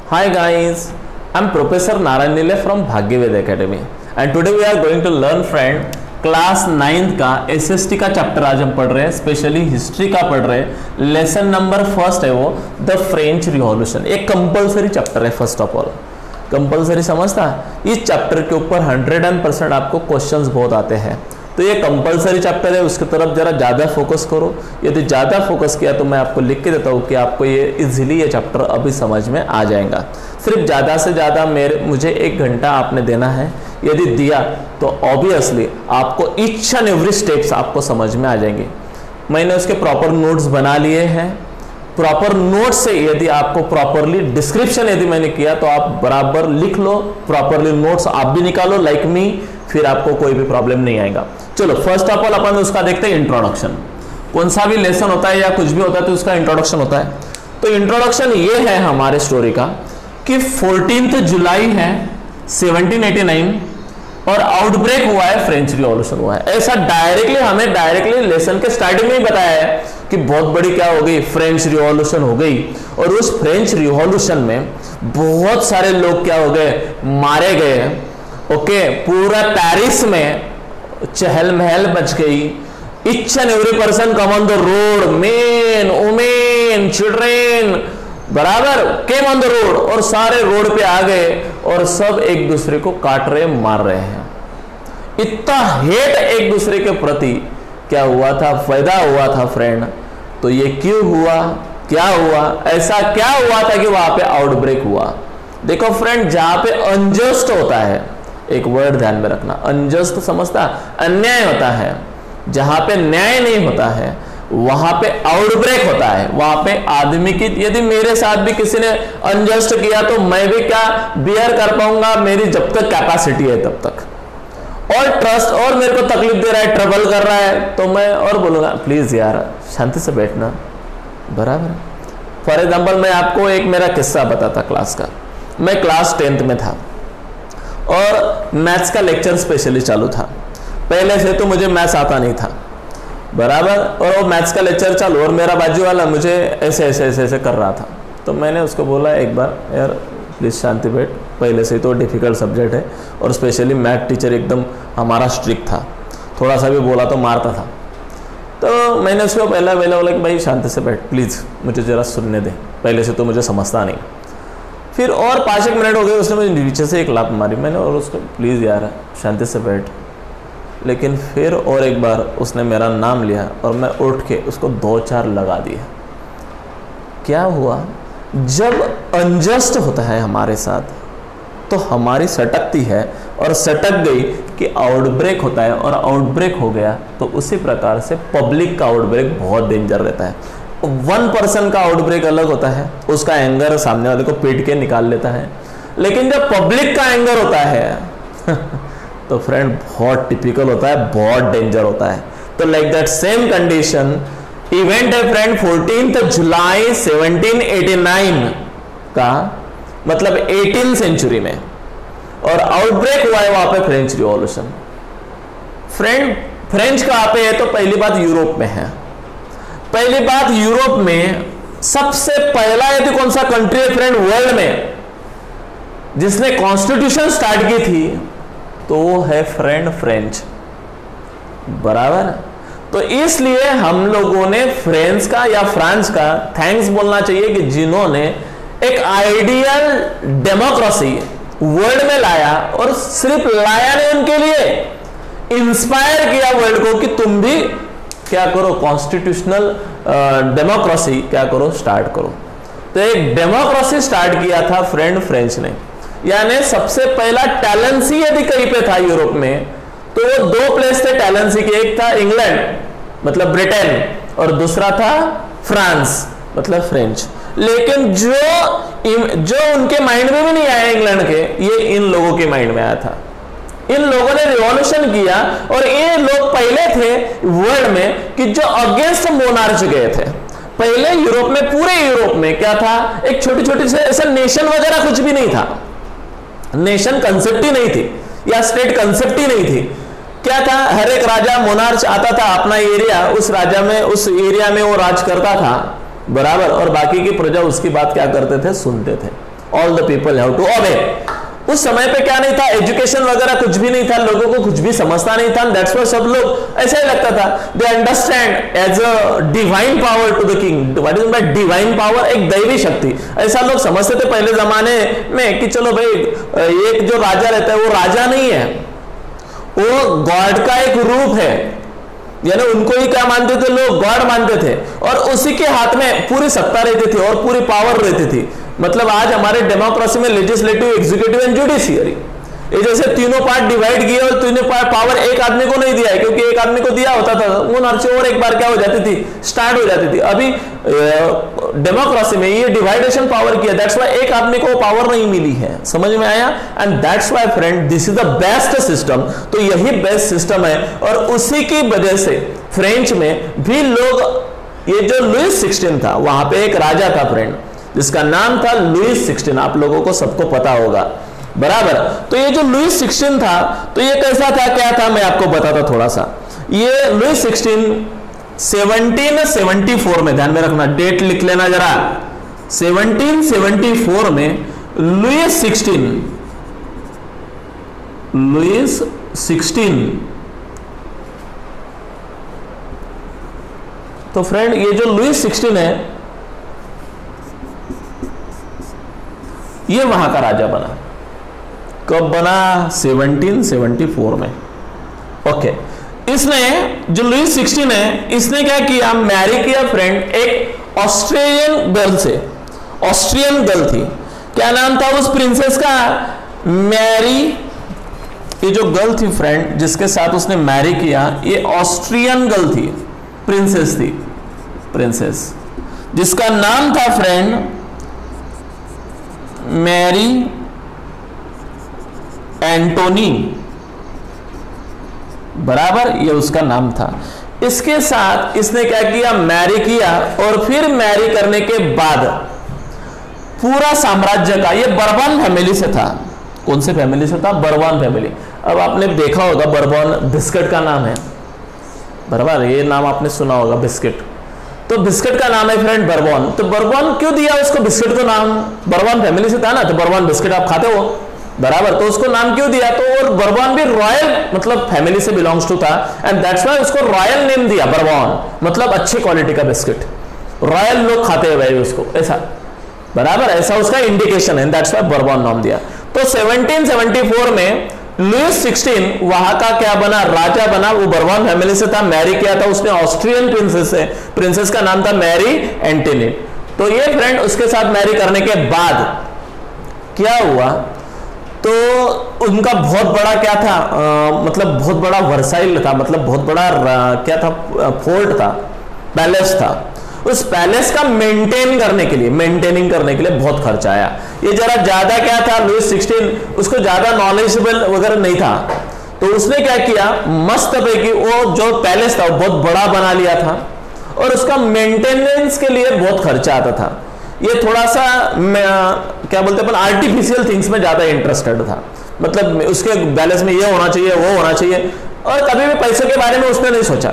Hi guys, I'm Professor Narayan Nile from Bhagyaved Academy and today we are going to learn friend class 9th का SST का chapter आज हम पढ़ रहे हैं, स्पेशली हिस्ट्री का पढ़ रहे हैं। लेसन नंबर फर्स्ट है वो द फ्रेंच रिवॉल्यूशन। एक कंपलसरी चैप्टर है, फर्स्ट ऑफ ऑल कंपलसरी समझता। इस चैप्टर के ऊपर 100% आपको क्वेश्चंस बहुत आते हैं, तो ये कंपलसरी चैप्टर है, उसकी तरफ जरा ज़्यादा फोकस करो। यदि ज़्यादा फोकस किया तो मैं आपको लिख के देता हूँ कि आपको ये इजीली ये चैप्टर अभी समझ में आ जाएगा। सिर्फ ज़्यादा से ज़्यादा मुझे 1 घंटा आपने देना है। यदि दिया तो ऑब्वियसली आपको ईच एंड एवरी स्टेप्स आपको समझ में आ जाएंगे। मैंने उसके प्रॉपर नोट्स बना लिए हैं। प्रॉपर नोट से यदि आपको प्रॉपरली डिस्क्रिप्शन यदि मैंने किया तो आप बराबर लिख लो, प्रॉपरली नोट्स आप भी निकालो लाइक मी, फिर आपको कोई भी प्रॉब्लम नहीं आएगा। चलो फर्स्ट ऑफ ऑल अपन उसका देखते हैं इंट्रोडक्शन। कौन सा भी लेसन होता है या कुछ भी होता है तो उसका इंट्रोडक्शन होता है। तो इंट्रोडक्शन ये है हमारे स्टोरी का कि 14 जुलाई है 1789 और आउटब्रेक हुआ है, फ्रेंच रिवॉल्यूशन हुआ है। ऐसा हमें डायरेक्टली लेसन के स्टार्टिंग में ही बताया है कि बहुत बड़ी क्या हो गई, फ्रेंच रिवॉल्यूशन हो गई। और उस फ्रेंच रिवॉल्यूशन में बहुत सारे लोग क्या हो गए, मारे गए। ओके, पूरा पेरिस में चहल महल बच गई। Each and every person come on the road, main women children बराबर केम ऑन द रोड, और सारे रोड पे आ गए और सब एक दूसरे को काट रहे मार रहे हैं। इतना हेट एक दूसरे के प्रति क्या हुआ था, पैदा हुआ था फ्रेंड। तो ये क्यों हुआ, क्या हुआ, ऐसा क्या हुआ था कि वहां पे आउटब्रेक हुआ। देखो फ्रेंड, जहां पे अनजस्ट होता है, एक वर्ड ध्यान में रखना, अनजस्ट समझता, अन्याय होता है। जहां पे न्याय नहीं होता है वहां पे आउटब्रेक होता है। वहां पे आदमी की, यदि मेरे साथ भी किसी ने अनजस्ट किया तो मैं भी क्या बियर कर पाऊंगा, मेरी जब तक कैपेसिटी है तब तक। और ट्रस्ट, और मेरे को तकलीफ दे रहा है, ट्रबल कर रहा है, तो मैं और बोलूंगा प्लीज यार शांति से बैठना, बराबर। फॉर एग्जाम्पल मैं आपको एक मेरा किस्सा बताता क्लास का। मैं क्लास 10th में था और मैथ्स का लेक्चर स्पेशली चालू था। पहले से तो मुझे मैथ्स आता नहीं था, बराबर। और वो मैथ्स का लेक्चर चालू और मेरा बाजू वाला मुझे ऐसे ऐसे ऐसे ऐसे कर रहा था। तो मैंने उसको बोला एक बार, यार प्लीज़ शांति बैठ, पहले से तो डिफ़िकल्ट सब्जेक्ट है और स्पेशली मैथ टीचर एकदम हमारा स्ट्रिक्ट था, थोड़ा सा भी बोला तो मारता था। तो मैंने उसको पहला बोला कि भाई शांति से बैठ प्लीज़, मुझे ज़रा सुनने दे, पहले से तो मुझे समझता नहीं। फिर और 5-1 मिनट हो गए, उसने मुझे नीचे से एक लात मारी। मैंने और उसको प्लीज़ यार शांति से बैठ। लेकिन फिर और एक बार उसने मेरा नाम लिया और मैं उठ के उसको 2-4 लगा दिया। क्या हुआ, जब अनजस्ट होता है हमारे साथ तो हमारी सटकती है और सटक गई कि आउटब्रेक होता है, और आउटब्रेक हो गया तो उसी प्रकार से पब्लिक का आउटब्रेक बहुत डेंजर रहता है। 1 पर्सन का आउटब्रेक अलग होता है, उसका एंगर सामने वाले को पीट के निकाल लेता है। लेकिन जब पब्लिक का एंगर होता है तो फ्रेंड बहुत टिपिकल होता है, बहुत डेंजर होता है। तो like that same condition event है फ्रेंड 14 जुलाई 1789 का, मतलब 18 सेंचुरी में, और आउटब्रेक हुआ है वहां पे फ्रेंच रिवॉल्यूशन। फ्रेंड फ्रेंच कहां पे है, तो पहली बात यूरोप में है। पहली बात यूरोप में सबसे पहला यदि कौन सा कंट्री है फ्रेंड वर्ल्ड में जिसने कॉन्स्टिट्यूशन स्टार्ट की थी, तो वो है फ्रेंड फ्रेंच, बराबर। तो इसलिए हम लोगों ने फ्रेंच का या फ्रांस का थैंक्स बोलना चाहिए कि जिन्होंने एक आइडियल डेमोक्रेसी वर्ल्ड में लाया, और सिर्फ लाया नहीं, उनके लिए इंस्पायर किया वर्ल्ड को कि तुम भी क्या करो, कॉन्स्टिट्यूशनल डेमोक्रेसी क्या करो, स्टार्ट करो। तो एक डेमोक्रेसी स्टार्ट किया था फ्रेंड फ्रेंच ने। यानी सबसे पहला टैलेंसी यदि कहीं पे था यूरोप में तो वो 2 प्लेस थे टैलेंसी के, एक था इंग्लैंड मतलब ब्रिटेन, और दूसरा था फ्रांस मतलब फ्रेंच। लेकिन जो उनके माइंड में भी नहीं आया इंग्लैंड के, ये इन लोगों के माइंड में आया था। इन लोगों ने रिवॉल्यूशन किया और ये लोग पहले थे वर्ल्ड में कि जो अगेंस्ट मोनार्च गए थे। पहले यूरोप में, पूरे यूरोप में क्या था, एक छोटी छोटी से ऐसा नेशन वगैरह कुछ भी नहीं था, नेशन कंसेप्ट ही नहीं थी या स्टेट कंसेप्ट ही नहीं थी। क्या था, हर एक राजा मोनार्च आता था अपना एरिया, उस राजा में, उस एरिया में वो राज करता था, बराबर, और बाकी की प्रजा उसकी बात क्या करते थे, सुनते थे। All the people have to obey. उस समय पे क्या नहीं था, एजुकेशन वगैरह कुछ भी नहीं था, लोगों को कुछ भी समझता नहीं था, दैट्स व्हाई सब लोग ऐसा ही लगता था, they understand as a divine power to the king. What is by divine power? एक दैवी शक्ति, ऐसा लोग समझते थे पहले जमाने में कि चलो भाई एक जो राजा रहता है वो राजा नहीं है, वो गॉड का एक रूप है, यानी उनको ही क्या मानते थे लोग, गॉड मानते थे, और उसी के हाथ में पूरी सत्ता रहती थी और पूरी पावर रहती थी। मतलब आज हमारे डेमोक्रेसी में लेजिस्लेटिव, एग्जीक्यूटिव एंड जुडिशियरी, ये जैसे तीनों पार्ट डिवाइड किए और तीनों पावर एक आदमी को नहीं दिया है, क्योंकि एक आदमी को दिया होता था वो नर्चे और एक बार क्या हो जाती थी, स्टार्ट हो जाती थी। अभी डेमोक्रेसी में ये डिवाइडेशन पावर किया, दैट्स व्हाई एक आदमी को पावर नहीं मिली है। समझ में आया? And that's why friend this is the best system. तो यही बेस्ट सिस्टम है, और उसी की वजह से फ्रेंच में भी लोग, ये जो लुईस 16 था, वहां पे एक राजा था फ्रेंड जिसका नाम था लुईस 16, आप लोगों को सबको पता होगा, बराबर। तो ये जो लुईस 16 था, तो ये कैसा था, क्या था, मैं आपको बताता थोड़ा सा। ये लुईस 16 1774 में, ध्यान में रखना, डेट लिख लेना जरा, 1774 में लुईस 16 तो फ्रेंड ये जो लुईस 16 है ये वहां का राजा बना। कब बना? 1774 में। ओके, इसने जो लुईस 16 है, इसने क्या किया, मैरी किया फ्रेंड एक ऑस्ट्रेलियन गर्ल से। ऑस्ट्रियन गर्ल थी, क्या नाम था उस प्रिंसेस का? मैरी। ये जो गर्ल थी फ्रेंड जिसके साथ उसने मैरी किया, ये ऑस्ट्रियन गर्ल थी, प्रिंसेस थी, प्रिंसेस, जिसका नाम था फ्रेंड मैरी एंटोनी, बराबर, ये उसका नाम था। इसके साथ इसने क्या किया, मैरी किया, और फिर मैरी करने के बाद पूरा साम्राज्य का, ये बर्बन फैमिली से था। कौन से फैमिली से था? Bourbon family. अब आपने देखा होगा बर्बन बिस्किट का नाम है, बराबर, ये नाम आपने सुना होगा, बिस्किट। तो बिस्किट का नाम है फ्रेंड बर्बन। तो बर्बन क्यों दिया उसको बिस्किट को नाम? बर्बन फैमिली से था ना, तो बर्बन बिस्किट आप खाते हो, बराबर, तो उसको नाम क्यों दिया? तो और बर्बन भी रॉयल मतलब फैमिली से बिलोंग्स टू था, एंड दैट्स व्हाई उसको रॉयल नेम दिया बर्बन, मतलब अच्छी क्वालिटी का बिस्किट, रॉयल लोग खाते हैं भाई उसको, ऐसा, बराबर, ऐसा उसका इंडिकेशन है, दैट्स व्हाई बर्बन नाम दिया। तो 1774 में लुईस 16 वहां का क्या बना, राजा बना। वो बर्बन फैमिली से था, मैरी किया था उसने ऑस्ट्रियन प्रिंसेस से, प्रिंसेस का नाम था मैरी एंटोनी। तो ये फ्रेंड उसके साथ मैरी करने के बाद क्या हुआ, तो उनका बहुत बड़ा क्या था, मतलब बहुत बड़ा वर्साइल था, मतलब बहुत बड़ा क्या था, फोर्ट था, पैलेस था। उस पैलेस का मेंटेनिंग करने के लिए बहुत खर्चा आया। ये जरा ज्यादा क्या था, लुईस 16 उसको ज्यादा नॉलेजेबल वगैरह नहीं था, तो उसने क्या किया, मस्त पैकी वो जो पैलेस था वो बहुत बड़ा बना लिया था, और उसका मेंटेनेंस के लिए बहुत खर्चा आता था। ये थोड़ा सा क्या बोलते हैं अपन, आर्टिफिशियल थिंग्स में ज्यादा इंटरेस्टेड था, मतलब उसके पैलेस में ये होना चाहिए, वो होना चाहिए, और कभी भी पैसे के बारे में उसने नहीं सोचा।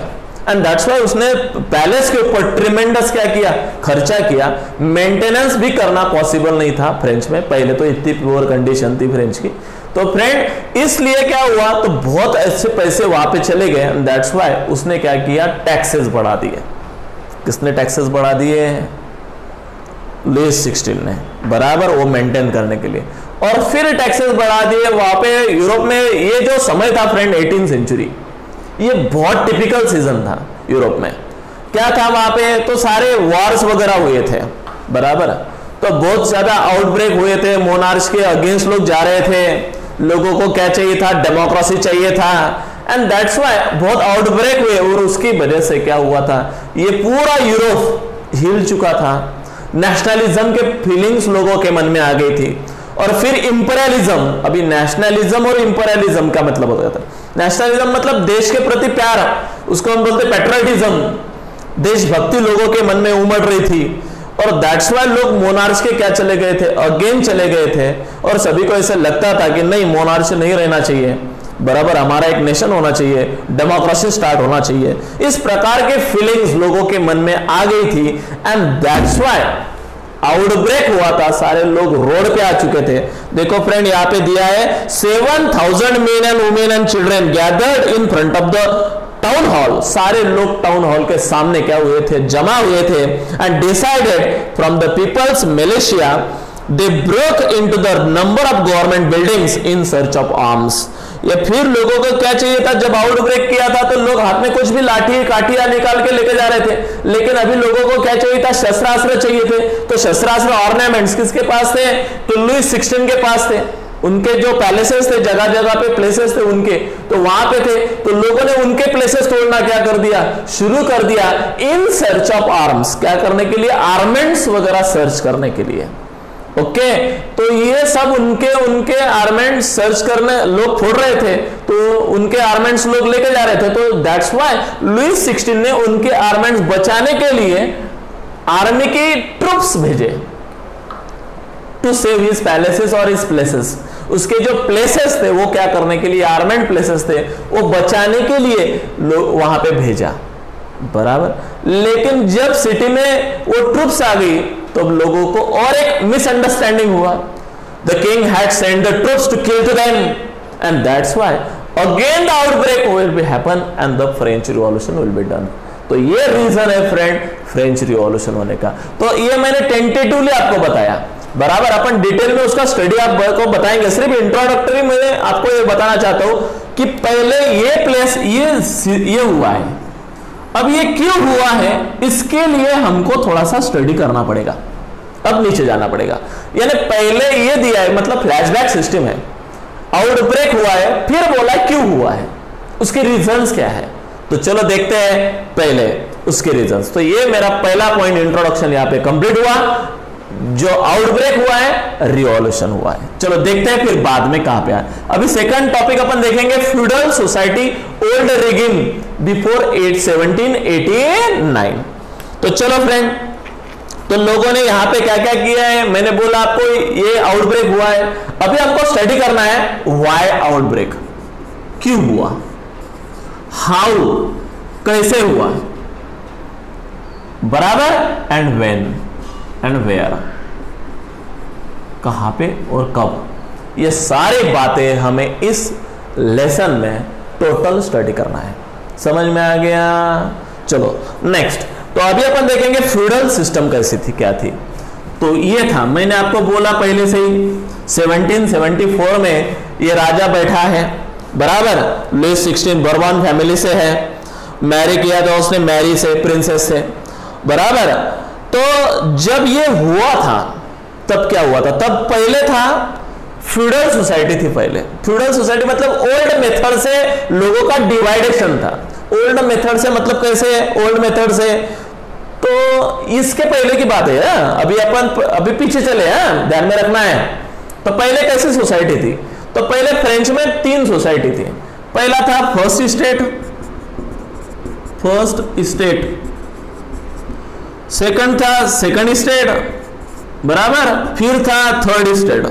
एंड दैट्स व्हाई उसने पैलेस के ऊपर ट्रिमेंडस क्या किया, खर्चा किया। मेंटेनेंस भी करना पॉसिबल नहीं था फ्रेंच में, पहले तो इतनी पुअर कंडीशन थी फ्रेंच की। तो फ्रेंड इसलिए क्या हुआ, तो बहुत ऐसे पैसे वहां पे चले गए, एंड दैट्स व्हाई उसने क्या किया, टैक्सेस बढ़ा दिए। किसने टैक्सेस बढ़ा दिए? लुईस 16 ने, बराबर, वो मेंटेन करने के लिए। और फिर टैक्सेस बढ़ा दिए वहां पे यूरोप में। ये जो समय था फ्रेंड 18th सेंचुरी, ये बहुत टिपिकल सीजन था यूरोप में। क्या था वहां पे, तो सारे वॉर्स वगैरह हुए थे, बराबर, तो बहुत ज्यादा आउटब्रेक हुए थे, मोनार्च के अगेंस्ट लोग जा रहे थे, लोगों को क्या चाहिए था, डेमोक्रेसी चाहिए था, एंड दैट्स व्हाई बहुत आउटब्रेक हुए, और उसकी वजह से क्या हुआ था, ये पूरा यूरोप हिल चुका था, नेशनलिज्म के फीलिंग्स लोगों के मन में आ गई थी। और फिर इंपीरियलिज्म, अभी नेशनलिज्म और इंपीरियलिज्म का मतलब होता था, नेशनलिज्म मतलब देश के प्रति प्यार, उसको हम बोलते पैट्रियटिज्म, देशभक्ति लोगों के मन में उमड़ रही थी, और दैट्स व्हाई लोग मोनार्च के क्या चले गए थे, अगेन चले गए थे, और सभी को ऐसा लगता था कि नहीं, मोनार्च नहीं रहना चाहिए, बराबर, हमारा एक नेशन होना चाहिए, डेमोक्रेसी स्टार्ट होना चाहिए। इस प्रकार के फीलिंग्स लोगों के मन में आ गई थी, एंड दैट्स व्हाई आउटब्रेक हुआ था, सारे लोग रोड पे आ चुके थे। देखो फ्रेंड यहाँ पे दिया है 7,000 men and women and children gathered in front of the town hall. सारे लोग टाउन हॉल के सामने क्या हुए थे, जमा हुए थे। And decided from the people's militia they broke into the number of government buildings in search of arms. ये फिर लोगों को क्या चाहिए था, जब आउटब्रेक किया था तो लोग हाथ में कुछ भी लाठी काठिया निकाल के लेके जा रहे थे, लेकिन अभी लोगों को क्या चाहिए था, शस्त्रास्त्र चाहिए थे। तो शस्त्रास्त्र ऑर्नामेंट्स किसके पास थे, तो लुई 16 के पास थे। उनके जो पैलेसेस थे, जगह जगह पे प्लेसेस थे उनके, तो वहां पे थे। तो लोगों ने उनके प्लेसेस तोड़ना क्या कर दिया, शुरू कर दिया, इन सर्च ऑफ आर्म्स। क्या करने के लिए, आर्मेंट्स वगैरह सर्च करने के लिए। ओके तो ये सब उनके आर्मेंट्स सर्च करने लोग फोड़ रहे थे, तो उनके आर्मेंट्स लोग लेके जा रहे थे। तो दैट्स व्हाई लुई 16 ने उनके आर्मेंट्स बचाने के लिए आर्मी की ट्रुप्स भेजे टू सेव हिज पैलेसेस और हिज प्लेसेस। उसके जो प्लेसेस थे वो क्या करने के लिए, आर्मेंट प्लेसेस थे, वो बचाने के लिए लोग वहां पे भेजा, बराबर। लेकिन जब सिटी में वो ट्रुप्स आ गई तो लोगों को और एक मिसअंडरस्टैंडिंग हुआ। The king had sent the troops to kill to them and that's why again the outbreak will be happen and the French Revolution will be done. तो ये रीजन है फ्रेंड फ्रेंच रिवॉल्यूशन होने का। तो ये मैंने tentatively आपको बताया, बराबर। अपन डिटेल में उसका स्टडी आपको बताएंगे, सिर्फ इंट्रोडक्टरी में आपको ये बताना चाहता हूं कि पहले ये प्लेस ये हुआ है। अब ये क्यों हुआ है, इसके लिए हमको थोड़ा सा स्टडी करना पड़ेगा, अब नीचे जाना पड़ेगा। यानी पहले ये दिया है, मतलब फ्लैशबैक सिस्टम है, आउटब्रेक हुआ है, फिर बोला क्यों हुआ है, उसके रीजंस क्या है। तो चलो देखते हैं पहले उसके रीजंस। तो ये मेरा पहला पॉइंट इंट्रोडक्शन यहाँ पे कंप्लीट हुआ, जो आउटब्रेक हुआ है, रिवॉल्यूशन हुआ है। चलो देखते हैं फिर बाद में कहां पे आए। अभी सेकंड टॉपिक अपन देखेंगे, फ्यूडल सोसाइटी ओल्ड रिगिम बिफोर 1789। तो चलो फ्रेंड, तो लोगों ने यहां पे क्या क्या किया है, मैंने बोला आपको ये आउटब्रेक हुआ है। अभी आपको स्टडी करना है व्हाई आउटब्रेक, क्यों हुआ, हाउ कैसे हुआ, बराबर, एंड व्हेन एंड वेयर, कहां पे और कब। ये सारी बातें हमें इस लेसन में टोटल स्टडी करना है। समझ में आ गया। चलो नेक्स्ट, तो अभी अपन देखेंगे फ्यूडल सिस्टम कैसी थी, क्या थी। तो ये था, मैंने आपको बोला पहले से ही 1774 में ये राजा बैठा है, बराबर। लुई 16 बर्बन फैमिली से है, मैरी किया था उसने मैरी से, प्रिंसेस से, बराबर। तो जब ये हुआ था तब क्या हुआ था, तब पहले था फ्यूडल सोसाइटी थी। पहले फ्यूडल सोसाइटी मतलब ओल्ड मेथड से लोगों का डिवाइडेशन था। ओल्ड मेथड से मतलब कैसे, ओल्ड मेथड से, तो इसके पहले की बात है। अभी अपन अभी पीछे चले हैं, ध्यान में रखना है। तो पहले कैसी सोसाइटी थी, तो पहले फ्रेंच में 3 सोसाइटी थी। पहला था फर्स्ट स्टेट, सेकंड था सेकंड स्टेट, बराबर, फिर था थर्ड स्टेट।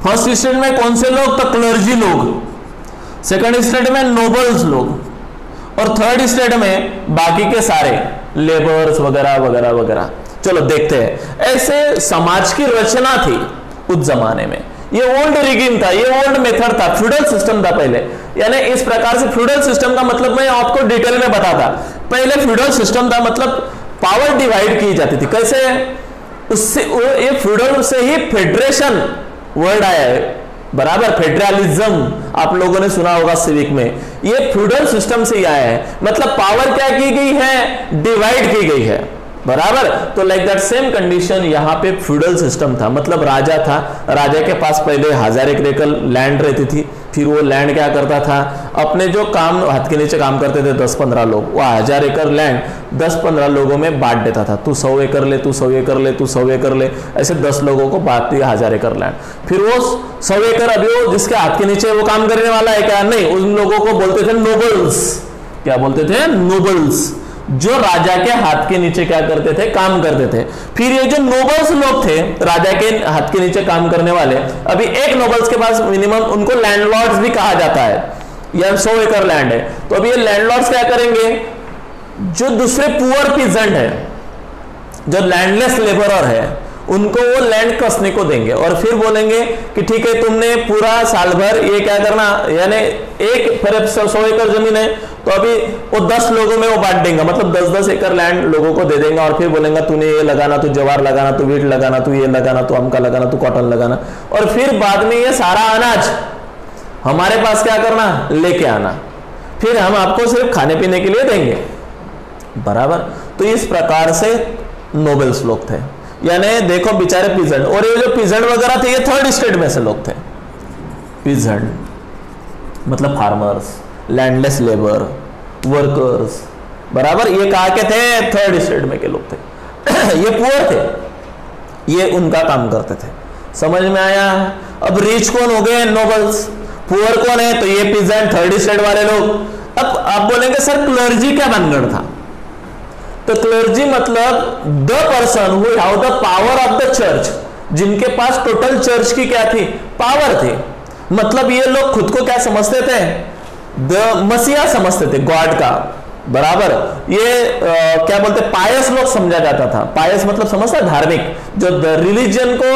फर्स्ट स्टेट में कौन से लोग, तो क्लर्जी लोग, सेकंड स्टेट में नोबल्स लोग, और थर्ड स्टेट में बाकी के सारे लेबर्स वगैरह वगैरह वगैरह। चलो देखते हैं, ऐसे समाज की रचना थी उस जमाने में। ये ओल्ड रिगिम था, ये ओल्ड मेथड था, फ्यूडल सिस्टम था पहले। यानी इस प्रकार से फ्यूडल सिस्टम का मतलब मैं आपको डिटेल में बताता। पहले फ्यूडल सिस्टम था मतलब पावर डिवाइड की जाती थी। कैसे, उससे ये फ्यूडल से ही फेडरेशन वर्ड आया है, बराबर। फेडरलिज्म आप लोगों ने सुना होगा सिविक में, ये फ्यूडल सिस्टम से ही आया है। मतलब पावर क्या की गई है, डिवाइड की गई है, बराबर। तो लाइक दैट सेम कंडीशन यहाँ पे फ्यूडल सिस्टम था। मतलब राजा था, राजा के पास पहले 1000 एकड़ लैंड रहती थी। फिर वो लैंड क्या करता था, अपने जो काम हाथ के नीचे काम करते थे 10-15 लोग, वो 1000 एकड़ लैंड 10-15 लोगों में बांट देता था। तू 100 एकड़ ले, तू 100 एकड़ ले, तू 100 एकड़ ले, ऐसे 10 लोगों को बांट दिया 1000 एकड़ लैंड। फिर वो 100 एकड़ अभी वो जिसके हाथ के नीचे वो काम करने वाला है क्या, नहीं, उन लोगों को बोलते थे नोबल्स। क्या बोलते थे, नोबल्स, जो राजा के हाथ के नीचे क्या करते थे, काम करते थे। फिर ये जो नोबल्स लोग थे, राजा के हाथ के नीचे काम करने वाले, अभी एक नोबल्स के पास मिनिमम, उनको लैंडलॉर्ड्स भी कहा जाता है, या 100 एकड़ लैंड है। तो अभी ये लैंडलॉर्ड्स क्या करेंगे, जो दूसरे पुअर पीजेंट है, जो लैंडलेस लेबरर है उनको वो लैंड कसने को देंगे और फिर बोलेंगे कि ठीक है तुमने पूरा साल भर ये क्या करना, यानी एक 100 एकड़ जमीन है तो अभी वो 10 लोगों में वो बांट देंगे, मतलब 10-10 एकड़ लैंड लोगों को दे देंगे और फिर बोलेंगे तूने ये लगाना, तू ज्वार लगाना, तू वीट लगाना, तू ये लगाना, तू अमका लगाना, तू कॉटन लगाना, और फिर बाद में ये सारा अनाज हमारे पास क्या करना, लेके आना, फिर हम आपको सिर्फ खाने पीने के लिए देंगे, बराबर। तो इस प्रकार से नोबेल्स लोग थे, यानी देखो बेचारे पीजेंट, और ये जो पीजेंट वगैरह थे ये थर्ड स्टेट में से लोग थे। पीजेंट मतलब फार्मर्स, लैंडलेस लेबर, वर्कर्स, बराबर, ये कहा के थे थर्ड स्टेट में के लोग थे। ये पुअर थे, ये उनका काम करते थे, समझ में आया। अब रिच कौन हो गए, नोबल्स, पुअर कौन है, तो ये पीजेंट थर्ड स्टेट वाले लोग। अब आप बोलेंगे सर क्लर्जी क्या बनगढ़ था, तो क्लर्जी मतलब the person who have the power of the church, जिनके पास टोटल चर्च की क्या थी, पावर थी। मतलब ये लोग खुद को क्या समझते थे, द मसीहा समझते थे, गॉड का, बराबर। ये क्या बोलते, पायस लोग समझा जाता था। पायस मतलब समझता, धार्मिक, जो रिलीजन को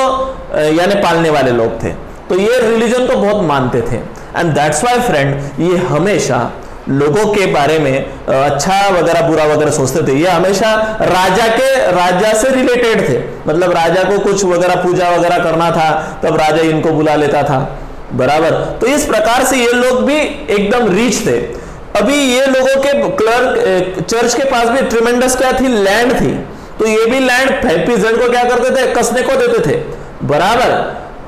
यानी पालने वाले लोग थे, तो ये रिलीजन को बहुत मानते थे। एंड दैट्स व्हाई फ्रेंड, ये हमेशा लोगों के बारे में अच्छा वगैरह बुरा वगैरह सोचते थे। ये हमेशा राजा से रिलेटेड थे, मतलब राजा को कुछ वगैरह पूजा वगैरह करना था तब राजा इनको बुला लेता था, बराबर। तो इस प्रकार से ये लोग भी एकदम रिच थे। अभी ये लोगों के क्लर्क चर्च के पास भी ट्रिमेंडस क्या थी, लैंड थी, तो ये भी लैंड पीजेंट को क्या करते थे, कसने को देते थे, बराबर।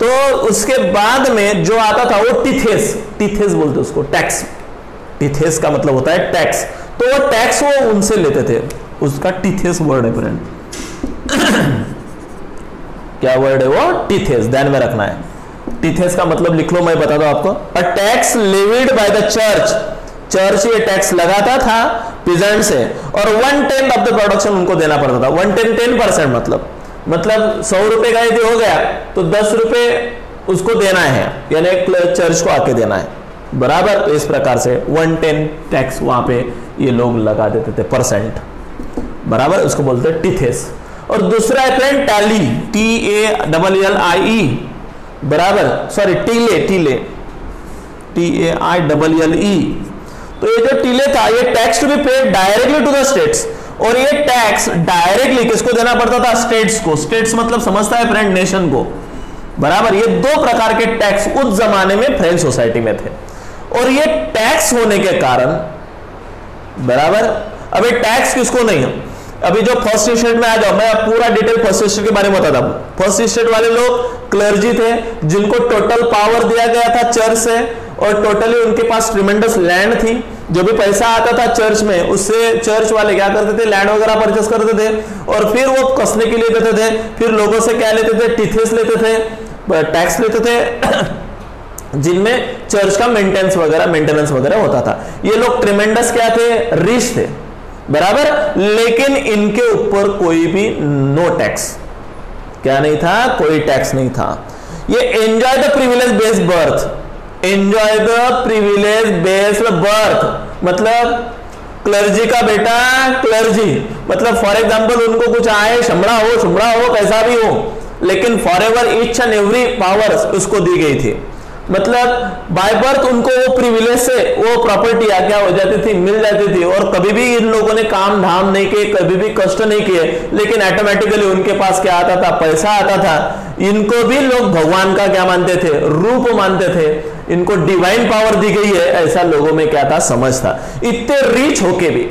तो उसके बाद में जो आता था वो टीथेस बोलते उसको, टैक्स। टीथेस का मतलब होता है टैक्स, तो वो टैक्स वो उनसे लेते थे, उसका टीथेस वर्ड है फ्रेंड। क्या वर्ड है वो, टीथेस, ध्यान में रखना है। टीथेस का मतलब लिख लो, मैं बता दूं आपको। A tax levied by the church ये टैक्स लगाता था पीजेंट से, और 1/10 ऑफ द प्रोडक्शन उनको देना पड़ता था। 1/10 10% मतलब 100 रुपए का यदि हो गया तो 10 रुपए उसको देना है, यानी चर्च को आके देना है, बराबर। तो इस प्रकार से 1/10 टैक्स वहां पे ये लोग लगा देते थे, परसेंट, बराबर, उसको बोलते हैं टीथेस। और दूसरा है फ्रेंड टैली, TALLIE, बराबर, सॉरी टीले, TAILLE। तो ये जो टीले था, ये tax to be paid directly to the states, और ये टैक्स डायरेक्टली किसको देना पड़ता था, स्टेट्स को। स्टेट्स मतलब समझता है फ्रेंड, नेशन को, बराबर। ये दो प्रकार के टैक्स उस जमाने में फ्रेंच सोसाइटी में थे, और ये टैक्स होने के कारण, बराबर। अभी टैक्स किसको नहीं, अभी जो फर्स्ट स्टेट में आ जाओ, मैं पूरा डिटेल फर्स्ट स्टेट के बारे में बताता हूं। फर्स्ट स्टेट वाले लोग क्लर्जी थे, जिनको टोटल पावर दिया गया था चर्च से, और टोटली उनके पास ट्रिमेंडस लैंड थी। जो भी पैसा आता था चर्च में, उससे चर्च वाले क्या करते थे, लैंड वगैरह परचेस करते थे, और फिर वो कसने के लिए देते थे। फिर लोगों से क्या लेते थे, टीथेस लेते थे, टैक्स लेते थे, जिनमें चर्च का मेंटेनेंस वगैरह होता था। ये लोग ट्रिमेंडस क्या थे, रिच थे, बराबर। लेकिन इनके ऊपर कोई भी नो टैक्स, क्या नहीं था, कोई टैक्स नहीं था। ये enjoy the privilege based birth, enjoy the privilege based birth मतलब क्लर्जी का बेटा क्लर्जी, मतलब फॉर एग्जांपल उनको कुछ आए, शुमड़ा हो कैसा भी हो, लेकिन forever each and every powers उसको दी गई थी। मतलब बाय बर्थ उनको वो प्रिविलेज से वो प्रॉपर्टी क्या हो जाती थी, मिल जाती थी, और कभी भी इन लोगों ने काम धाम नहीं किए, कभी भी कष्ट नहीं किए, लेकिन ऑटोमेटिकली उनके पास क्या आता था, पैसा आता था। इनको भी लोग भगवान का क्या मानते थे, रूप मानते थे, इनको डिवाइन पावर दी गई है, ऐसा लोगों में क्या था, समझ था। इतने रिच होके भी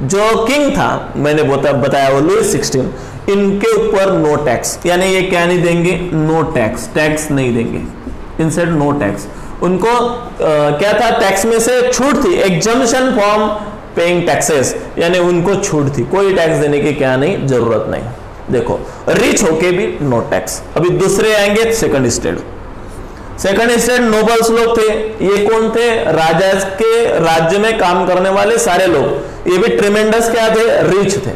जो किंग था, मैंने बताया वो लुईस 16, इनके ऊपर नो टैक्स, यानी ये क्या नहीं देंगे, नो टैक्स, टैक्स नहीं देंगे, इंस्टेड नो टैक्स। उनको क्या था, टैक्स में से छूट थी, एग्जम्पशन फ्रॉम पेइंग टैक्सेस, यानी उनको छूट थी, कोई टैक्स देने की क्या नहीं, जरूरत नहीं। देखो रिच होके भी नो टैक्स। अभी दूसरे आएंगे सेकंड स्टेट नोबल्स लोग थे। ये कौन थे, राजा के राज्य में काम करने वाले सारे लोग, ये भी ट्रिमेंडस क्या थे, रिच थे।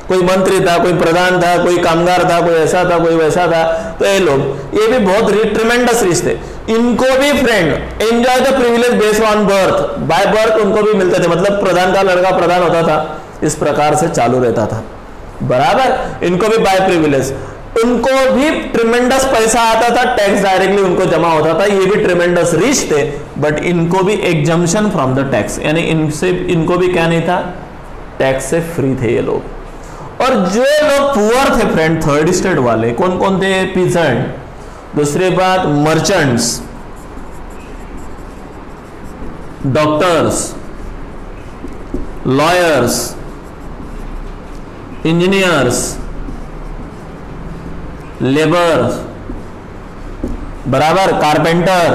कोई मंत्री था, कोई प्रधान था, कोई कामगार था, कोई ऐसा था, कोई वैसा था। तो ये लोग ये भी बहुत ट्रिमेंडस रिच थे। इनको भी friend enjoy the privilege based on birth, by birth उनको भी मिलते थे, मतलब प्रधान का लड़का प्रधान होता था, इस प्रकार से चालू रहता था। बराबर, इनको भी बाय प्रिविलेज, उनको भी ट्रिमेंडस पैसा आता था, टैक्स डायरेक्टली उनको जमा होता था, ये भी ट्रिमेंडस रिच थे, बट इनको भी एग्जम्पशन फ्रॉम द टैक्स, यानी इनको भी क्या नहीं था, टैक्स से फ्री थे ये लोग। और जो लोग पुअर थे फ्रेंड, थर्ड स्टेट वाले कौन कौन थे, पीजेंट, दूसरी बात merchants, doctors, lawyers, engineers, labour, बराबर, कारपेंटर,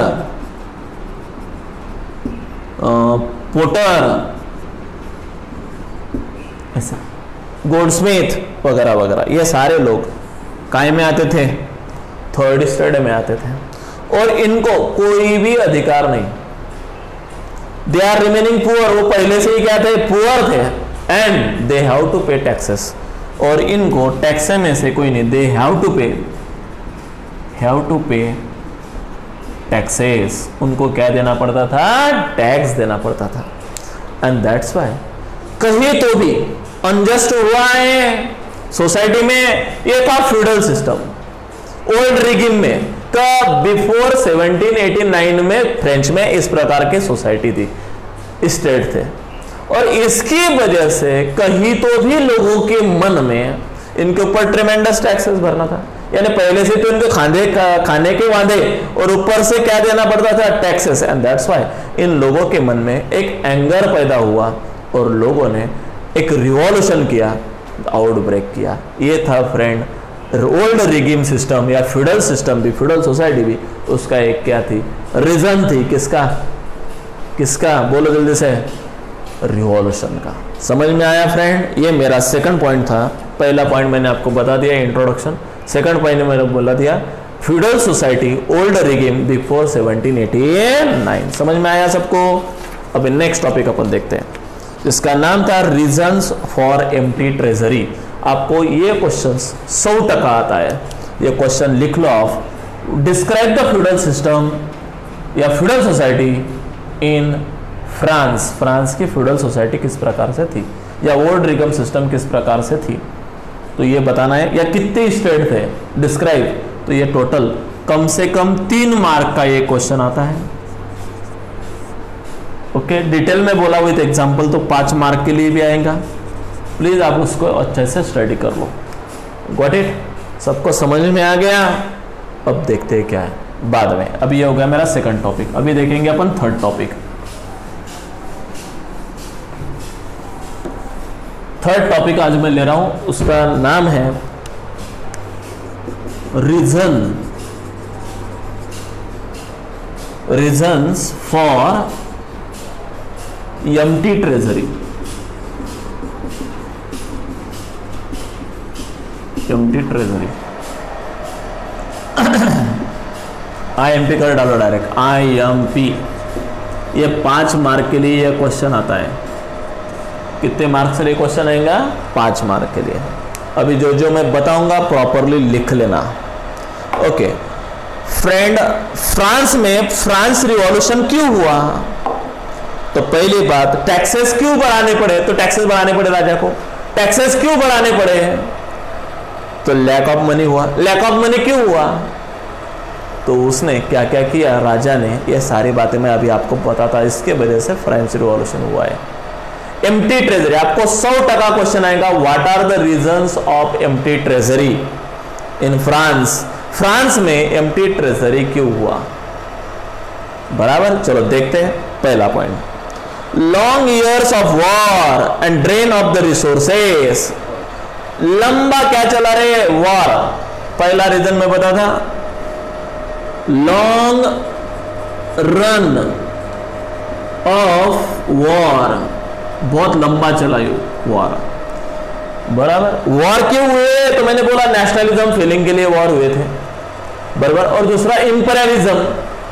पोटर, ऐसा गोल्डस्मिथ वगैरह वगैरह, ये सारे लोग काय में आते थे, थर्ड स्टेट में आते थे, और इनको कोई भी अधिकार नहीं, दे आर रिमेनिंग पुअर, वो पहले से ही क्या थे, पुअर थे, एंड दे हैव टू पे टैक्सेस, और इनको टैक्स में से कोई नहीं, दे हैव टू पे टैक्सेस, उनको क्या देना पड़ता था, टैक्स देना पड़ता था। एंड दैट्स व्हाई कहीं तो भी अनजस्ट हुआ है सोसाइटी में, ये था फ्यूडल सिस्टम, ओल्ड रिगिम में, का बिफोर 1789 में फ्रेंच में इस प्रकार के सोसाइटी थी, स्टेट थे, और इसकी वजह से कहीं तो भी लोगों के मन में इनके ऊपर ट्रिमेंडस टैक्सेस भरना था, यानी पहले से तो इनके खाने के वादे, और ऊपर से क्या देना पड़ता था, taxes. And that's why in लोगों के मन में एक एंगर पैदा हुआ, और लोगों ने एक रिवॉल्यूशन किया, आउटब्रेक किया। ये था फ्रेंड ओल्ड रिगिम सिस्टम या फ्यूडल सिस्टम भी, फ्यूडल सोसाइटी भी, उसका एक क्या थी, रीजन थी, किसका बोलो जल्दी से, रिवॉल्यूशन का। समझ में आया फ्रेंड? ये मेरा सेकंड पॉइंट था, पहला पॉइंट मैंने आपको बता दिया इंट्रोडक्शन, सेकंड पॉइंट मैंने बोला दिया फ्यूडल सोसाइटी ओल्ड रिगिम बिफोर 1789। समझ में आया सबको? अब नेक्स्ट टॉपिक अपन देखते हैं, जिसका नाम था रीजंस फॉर एम्प्टी ट्रेजरी। आपको ये क्वेश्चन 100% आता है, ये क्वेश्चन लिख लो आप, डिस्क्राइब द फ्यूडल सिस्टम या feudal society in France. France की फ्यूडल सोसाइटी किस प्रकार से थी, या ओल्ड रिगम सिस्टम किस प्रकार से थी, तो ये बताना है। या कितने स्टेट थे, डिस्क्राइब, तो ये टोटल कम से कम 3 मार्क का ये क्वेश्चन आता है। ओके, डिटेल में बोला विद एग्जांपल तो 5 मार्क के लिए भी आएगा। प्लीज आप उसको अच्छे से स्टडी कर लो। Got it? सबको समझ में आ गया? अब देखते हैं क्या है बाद में। अभी ये हो गया मेरा सेकंड टॉपिक, अभी देखेंगे अपन थर्ड टॉपिक। थर्ड टॉपिक आज मैं ले रहा हूं, उसका नाम है reasons for empty treasury. Empty treasury IMP कर डालो डायरेक्ट, IMP। ये 5 मार्क के लिए ये क्वेश्चन आता है। कितने मार्क्स के लिए क्वेश्चन आएगा? 5 मार्क के लिए। अभी जो जो मैं बताऊंगा प्रॉपरली लिख लेना। ओके फ्रेंड, फ्रांस में फ्रांस रिवॉल्यूशन क्यों हुआ? तो पहली बात, टैक्सेस क्यों बढ़ाने पड़े? तो टैक्सेस बढ़ाने पड़े राजा को। टैक्सेस क्यों बढ़ाने पड़े? तो लैक ऑफ मनी हुआ। लैक ऑफ मनी क्यों हुआ? तो उसने क्या क्या किया राजा ने, ये सारी बातें मैं अभी आपको बताता, इसके वजह से फ्रेंच रिवॉल्यूशन हुआ है। एम्प्टी ट्रेजरी, आपको 100% क्वेश्चन आएगा, what are the reasons of empty treasury in France. France में एम्प्टी ट्रेजरी क्यों हुआ? बराबर, चलो देखते हैं। पहला point, long years of war and drain of the resources. लंबा क्या चला रहे? वॉर। पहला रीजन मैं बता था, लॉन्ग रन ऑफ वॉर, बहुत लंबा चला ये वॉर। बराबर, वॉर क्यों हुए? तो मैंने बोला नेशनलिज्म फीलिंग के लिए वॉर हुए थे। बराबर, और दूसरा इंपीरियलिज्म।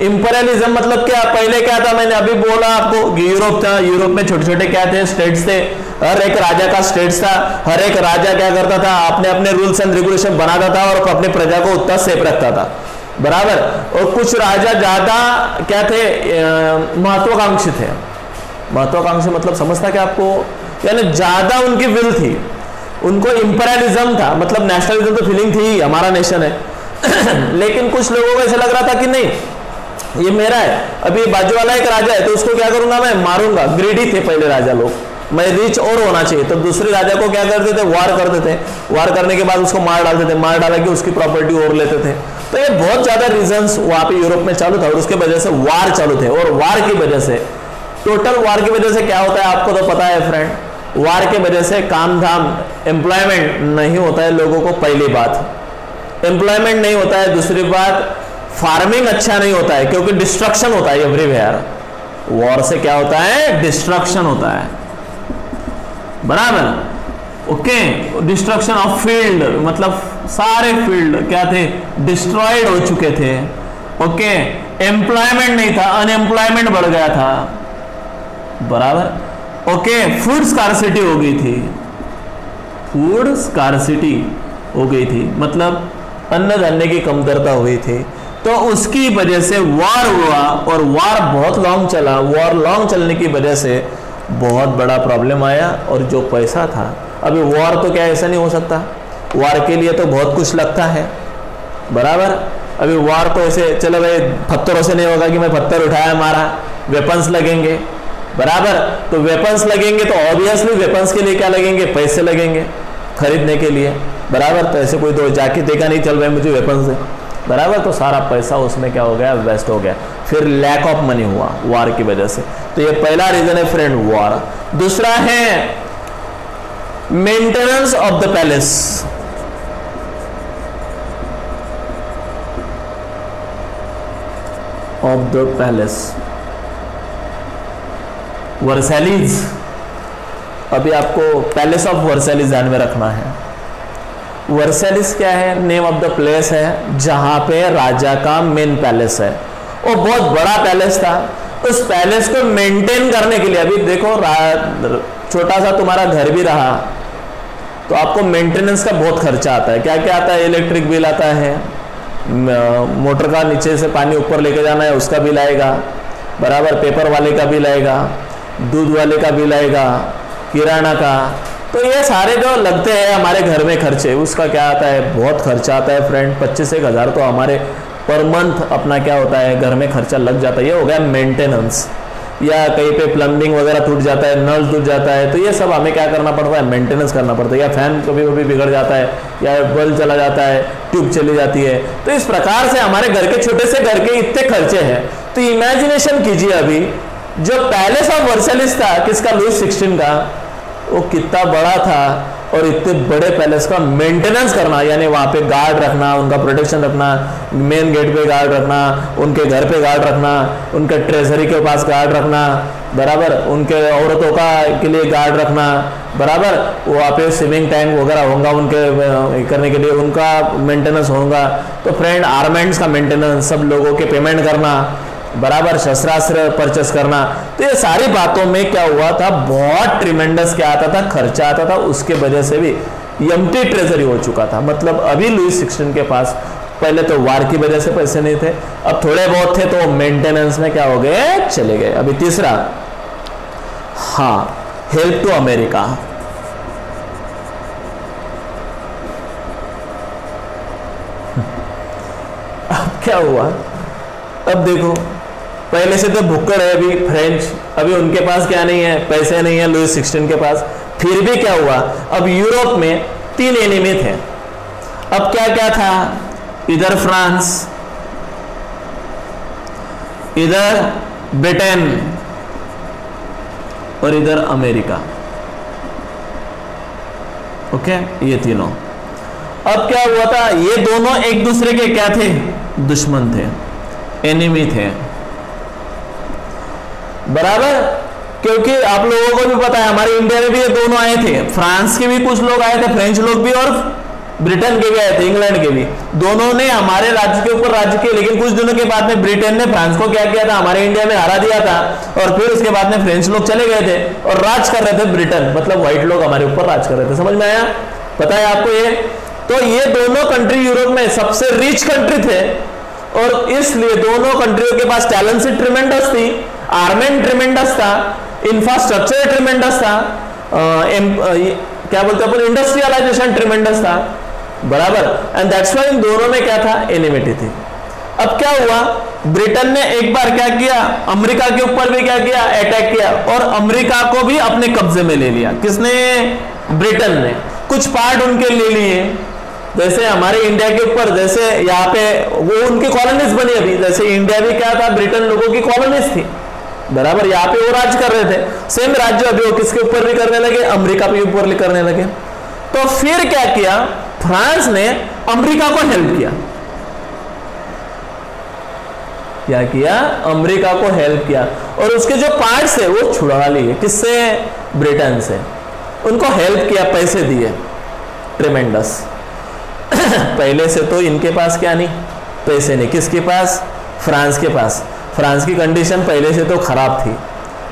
इंपीरियलिज्म मतलब क्या? पहले क्या था, मैंने अभी बोला आपको, यूरोप था, यूरोप में छोटे छोटे क्या थे, स्टेट्स थे, हर एक राजा का स्टेट्स था, हर एक राजा क्या करता था, अपने अपने रूल्स एंड रेगुलेशन बनाता था और अपने प्रजा को उतना सेफ रखता था। बराबर, और कुछ राजा ज्यादा क्या थे, महत्वाकांक्षी थे। महत्वाकांक्षी मतलब समझता क्या आपको, यानी ज्यादा उनकी विल थी उनको इंपीरियलिज्म था, मतलब नेशनलिज्म तो फीलिंग थी, हमारा नेशन है लेकिन कुछ लोगों को ऐसा लग रहा था कि नहीं ये मेरा है, अभी बाजू वाला एक राजा है तो उसको क्या करूंगा मैं, मारूंगा। ग्रीडी थे पहले राजा लोग, मैं रिच और होना चाहिए, तो दूसरे राजा को क्या करते थे, वार करते थे, वार करने के बाद उसको मार डालते थे, मार डाला कि उसकी प्रॉपर्टी और लेते थे। तो ये बहुत ज्यादा रीजंस वहां पे यूरोप में चालू था और उसके वजह से वार चालू थे। और वार की वजह से, टोटल वार की वजह से क्या होता है आपको तो पता है फ्रेंड, वार के वजह से काम धाम एम्प्लॉयमेंट नहीं होता है लोगों को, पहली बात एम्प्लॉयमेंट नहीं होता है, दूसरी बात फार्मिंग अच्छा नहीं होता है क्योंकि डिस्ट्रक्शन होता है एवरीवेयर। वॉर से क्या होता है, डिस्ट्रक्शन होता है, बराबर। ओके, डिस्ट्रक्शन ऑफ फील्ड, मतलब सारे फील्ड क्या थे, डिस्ट्रॉयड हो चुके थे। ओके, एम्प्लॉयमेंट नहीं था, अनएम्प्लॉयमेंट बढ़ गया था, बराबर। ओके, फूड स्कार्सिटी हो गई थी, फूड स्कार्सिटी हो गई थी, मतलब अन्न धान्य की कमतरता हुई थी। तो उसकी वजह से वॉर हुआ और वॉर बहुत लॉन्ग चला, वॉर लॉन्ग चलने की वजह से बहुत बड़ा प्रॉब्लम आया। और जो पैसा था, अभी वॉर तो क्या ऐसा नहीं हो सकता, वॉर के लिए तो बहुत कुछ लगता है, बराबर। अभी वॉर तो ऐसे चलो भाई पत्थरों से नहीं होगा कि मैं पत्थर उठाया मारा, वेपन्स लगेंगे, बराबर। तो वेपन्स लगेंगे तो ऑब्वियसली वेपन्स के लिए क्या लगेंगे, पैसे लगेंगे खरीदने के लिए, बराबर। तो ऐसे कोई तो जाके देखा नहीं चल रहा मुझे वेपन्स है, बराबर। तो सारा पैसा उसमें क्या हो गया, वेस्ट हो गया। फिर लैक ऑफ मनी हुआ वॉर की वजह से। तो ये पहला रीजन है फ्रेंड, वॉर। दूसरा है maintenance of the palace. Of the palace, Versailles. अभी आपको पैलेस ऑफ वर्सैलीज ध्यान में रखना है। वर्सैलीज क्या है, नेम ऑफ द प्लेस है जहां पे राजा का मेन पैलेस है। वो बहुत बड़ा पैलेस था, उस पैलेस को मेंटेन करने के लिए, अभी देखो छोटा सा तुम्हारा घर भी रहा तो आपको मेंटेनेंस का बहुत खर्चा आता है। क्या क्या आता है, इलेक्ट्रिक बिल आता है, मोटर का नीचे से पानी ऊपर लेके जाना है उसका बिल आएगा, बराबर। पेपर वाले का बिल आएगा, दूध वाले का बिल आएगा, किराना का। तो ये सारे जो लगते हैं हमारे घर में खर्चे, उसका क्या आता है, बहुत खर्चा आता है फ्रेंड। 25,000 तो हमारे पर मंथ अपना क्या होता है, घर में खर्चा लग जाता है। ये हो गया मेंटेनेंस। या कहीं पे प्लम्बिंग वगैरह टूट जाता है, नल टूट जाता है, तो ये सब हमें क्या करना पड़ता है, मेंटेनेंस करना पड़ता है। या फैन कभी कभी बिगड़ जाता है, या बल्ब चला जाता है, ट्यूब चली जाती है। तो इस प्रकार से हमारे घर के छोटे से घर के इतने खर्चे हैं। तो इमेजिनेशन कीजिए, अभी जो पैलेस ऑफ वर्सैलीज था किसका, लुई 16 का, वो कितना बड़ा था। और इतने बड़े पैलेस का मेंटेनेंस करना, यानी वहाँ पे गार्ड रखना, उनका प्रोटेक्शन रखना, मेन गेट पे गार्ड रखना, उनके घर पे गार्ड रखना, उनके ट्रेजरी के पास गार्ड रखना, बराबर। उनके औरतों का के लिए गार्ड रखना, बराबर। वहाँ पे स्विमिंग टैंक वगैरह होगा उनके करने के लिए, उनका मेंटेनेंस होगा। तो फ्रेंड, आर्मेंट्स का मेंटेनेंस, सब लोगों के पेमेंट करना, बराबर, शस्त्रास्त्र परचेस करना। तो ये सारी बातों में क्या हुआ था, बहुत ट्रिमेंडस क्या आता था, खर्चा आता था। उसके वजह से भी एम्प्टी ट्रेजरी हो चुका था। मतलब अभी लुई 16 के पास पहले तो वार की वजह से पैसे नहीं थे, अब थोड़े बहुत थे तो मेंटेनेंस में क्या हो गए, चले गए। अभी तीसरा, हाँ, हेल्प टू अमेरिका। अब क्या हुआ, अब देखो पहले से तो भुक्कड़ है अभी फ्रेंच, अभी उनके पास क्या नहीं है, पैसे नहीं है लुई 16 के पास। फिर भी क्या हुआ, अब यूरोप में 3 एनिमी थे। अब क्या क्या था, इधर फ्रांस, इधर ब्रिटेन और इधर अमेरिका। ओके, ये तीनों। अब क्या हुआ था, ये दोनों एक दूसरे के क्या थे, दुश्मन थे, एनिमी थे, बराबर। क्योंकि आप लोगों को भी पता है हमारे इंडिया में भी ये दोनों आए थे, फ्रांस के भी कुछ लोग आए थे, फ्रेंच लोग भी, और ब्रिटेन के भी आए थे, इंग्लैंड के भी। दोनों ने हमारे राज्य के ऊपर राज्य किए, लेकिन कुछ दिनों के बाद में ब्रिटेन ने फ्रांस को क्या किया था, हमारे इंडिया में हरा दिया था। और फिर उसके बाद में फ्रेंच लोग चले गए थे और राज कर रहे थे ब्रिटेन, मतलब व्हाइट लोग हमारे ऊपर राज कर रहे थे। समझ में आया, पता है आपको ये। तो ये दोनों कंट्री यूरोप में सबसे रिच कंट्री थे, और इसलिए दोनों कंट्रियों के पास टैलेंट से ट्रिमेंडस थी, आर्मेंट ट्रिमेंडस था, इंफ्रास्ट्रक्चर ट्रिमेंडस था, क्या बोलते हैं अपन, इंडस्ट्रियलाइजेशन ट्रिमेंडस था, बराबर, एंड दैट्स व्हाई इन दोनों में क्या था, एनिमिटी थी। अब क्या हुआ, ब्रिटेन ने एक बार क्या किया, अमेरिका के ऊपर भी क्या किया, अटैक किया, और अमेरिका को भी अपने कब्जे में ले लिया। किसने, ब्रिटेन ने। कुछ पार्ट उनके ले लिए, जैसे हमारे इंडिया के ऊपर, जैसे यहाँ पे वो उनकी कॉलोनीज बनी अभी, जैसे इंडिया भी क्या था, ब्रिटेन लोगों की कॉलोनीज थी, बराबर, यहाँ पे वो राज्य कर रहे थे, सेम राज्य अभी वो किसके ऊपर भी करने लगे, अमेरिका के ऊपर भी करने लगे। तो फिर क्या किया, फ्रांस ने अमेरिका को हेल्प किया। क्या किया, अमेरिका को हेल्प किया, और उसके जो पार्ट्स है वो छुड़वा लिए, किससे, ब्रिटेन से। उनको हेल्प किया, पैसे दिए, ट्रिमेंडस। पहले से तो इनके पास क्या नहीं, पैसे नहीं, किसके पास, फ्रांस के पास। फ्रांस की कंडीशन पहले से तो खराब थी,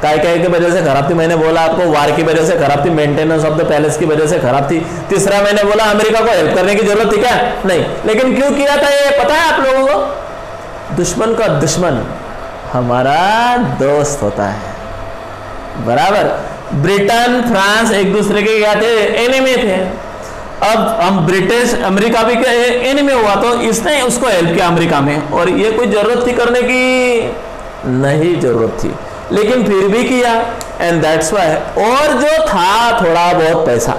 काय काय की वजह से खराब थी, मैंने बोला आपको, वार की वजह से खराब थी, मेंटेनेंस ऑफ द पैलेस की वजह से खराब थी। तीसरा मैंने बोला अमेरिका को हेल्प करने की जरूरत थी क्या, नहीं, लेकिन क्यों किया था ये पता है आप लोगों को, दुश्मन का दुश्मन हमारा दोस्त होता है, बराबर। ब्रिटेन फ्रांस एक दूसरे के क्या थे, एनिमी थे। अब हम ब्रिटिश अमेरिका भी क्या एनिमी हुआ, तो इसने उसको हेल्प किया अमेरिका में, और ये कोई जरूरत थी करने की, नहीं जरूरत थी, लेकिन फिर भी किया, एंड दैट्स व्हाई। और जो था थोड़ा बहुत पैसा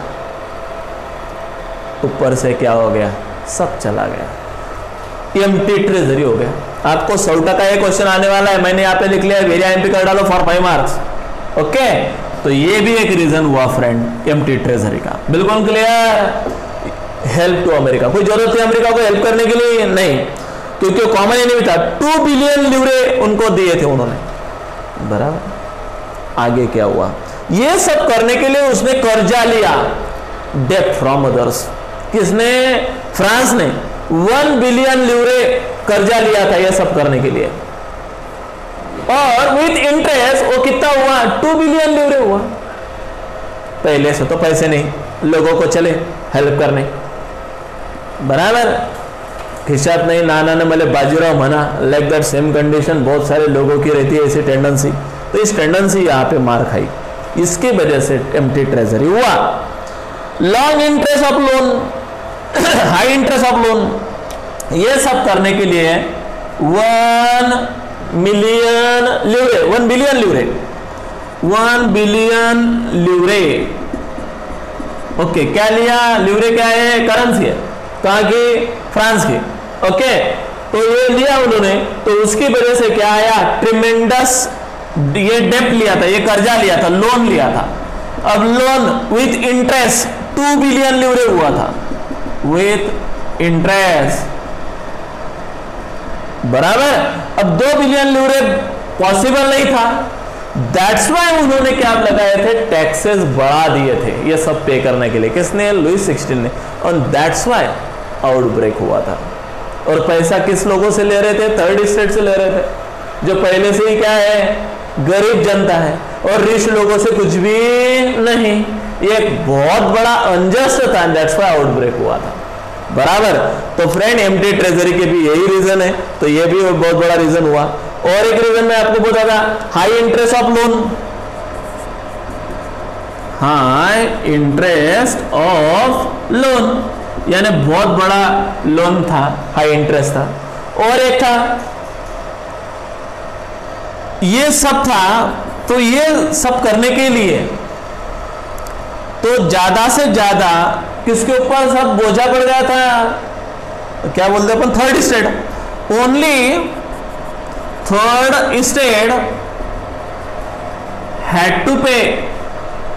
ऊपर से क्या हो गया, सब चला गया, एम्प्टी ट्रेजरी हो गया। आपको 100 का एक क्वेश्चन आने वाला है, मैंने यहाँ पे लिख लिया, वेरिया एमपी कर डालो फॉर 5 मार्क्स, ओके। तो ये भी एक रीजन हुआ फ्रेंड, एम्प्टी ट्रेजरी का, बिल्कुल क्लियर। हेल्प टू अमेरिका, कोई जरूरत थी अमेरिका को हेल्प करने के लिए, नहीं, क्योंकि कॉमन एनिमी था। 2 बिलियन लीरे उनको दिए थे उन्होंने, बराबर। आगे क्या हुआ, ये सब करने के लिए उसने कर्जा लिया, डेट फ्रॉम अदर्स। किसने, फ्रांस ने 1 बिलियन लीरे कर्जा लिया था ये सब करने के लिए, और विथ इंटरेस्ट वो कितना हुआ, 2 बिलियन लीरे हुआ। पहले से तो पैसे नहीं, लोगों को चले हेल्प करने, बराबर, खिशात नहीं, नाना ने मले बाजीराव मना, लाइक दैट सेम कंडीशन बहुत सारे लोगों की रहती है ऐसी टेंडेंसी। तो इस टेंडेंसी यहाँ पे मार खाई, इसकी वजह से एम्प्टी ट्रेजरी हुआ। Long interest of loan, high interest of loan, ये सब करने के लिए 1 मिलियन लीरे, 1 बिलियन लीरे, 1 बिलियन लीरे, ओके। क्या लिया, लीरे क्या है, करेंसी है, कहाँ की, फ्रांस की, ओके। तो ये लिया उन्होंने, तो उसकी वजह से क्या आया, ट्रिमेंडस, ये डेप्ट लिया था, ये कर्जा लिया था, लोन लिया था। अब लोन विथ इंटरेस्ट 2 बिलियन लीरे हुआ था, विथ इंटरेस्ट, बराबर। अब 2 बिलियन लीरे पॉसिबल नहीं था, दैट्स व्हाई उन्होंने क्या लगाए थे, टैक्सेस बढ़ा दिए थे ये सब पे करने के लिए, किसने, लुई 16 ने, और दैट्स व्हाई आउटब्रेक हुआ था। और पैसा किस लोगों से ले रहे थे, थर्ड स्टेट से ले रहे थे, जो पहले से ही क्या है, गरीब जनता है, और रिच लोगों से कुछ भी नहीं। ये एक बहुत बड़ा अनजस्ट था, दैट्स व्हाई आउटब्रेक हुआ था, बराबर। तो फ्रेंड एम्प्टी ट्रेजरी के भी यही रीजन है, तो ये भी बहुत बड़ा रीजन हुआ। और एक रीजन मैं आपको बता था, high interest of loan, high interest of loan, यानी बहुत बड़ा लोन था, हाई इंटरेस्ट था। और एक था, ये सब था, तो ये सब करने के लिए तो ज्यादा से ज्यादा किसके ऊपर सब बोझा पड़ गया था, क्या बोलते अपन, third state. Only third state had to pay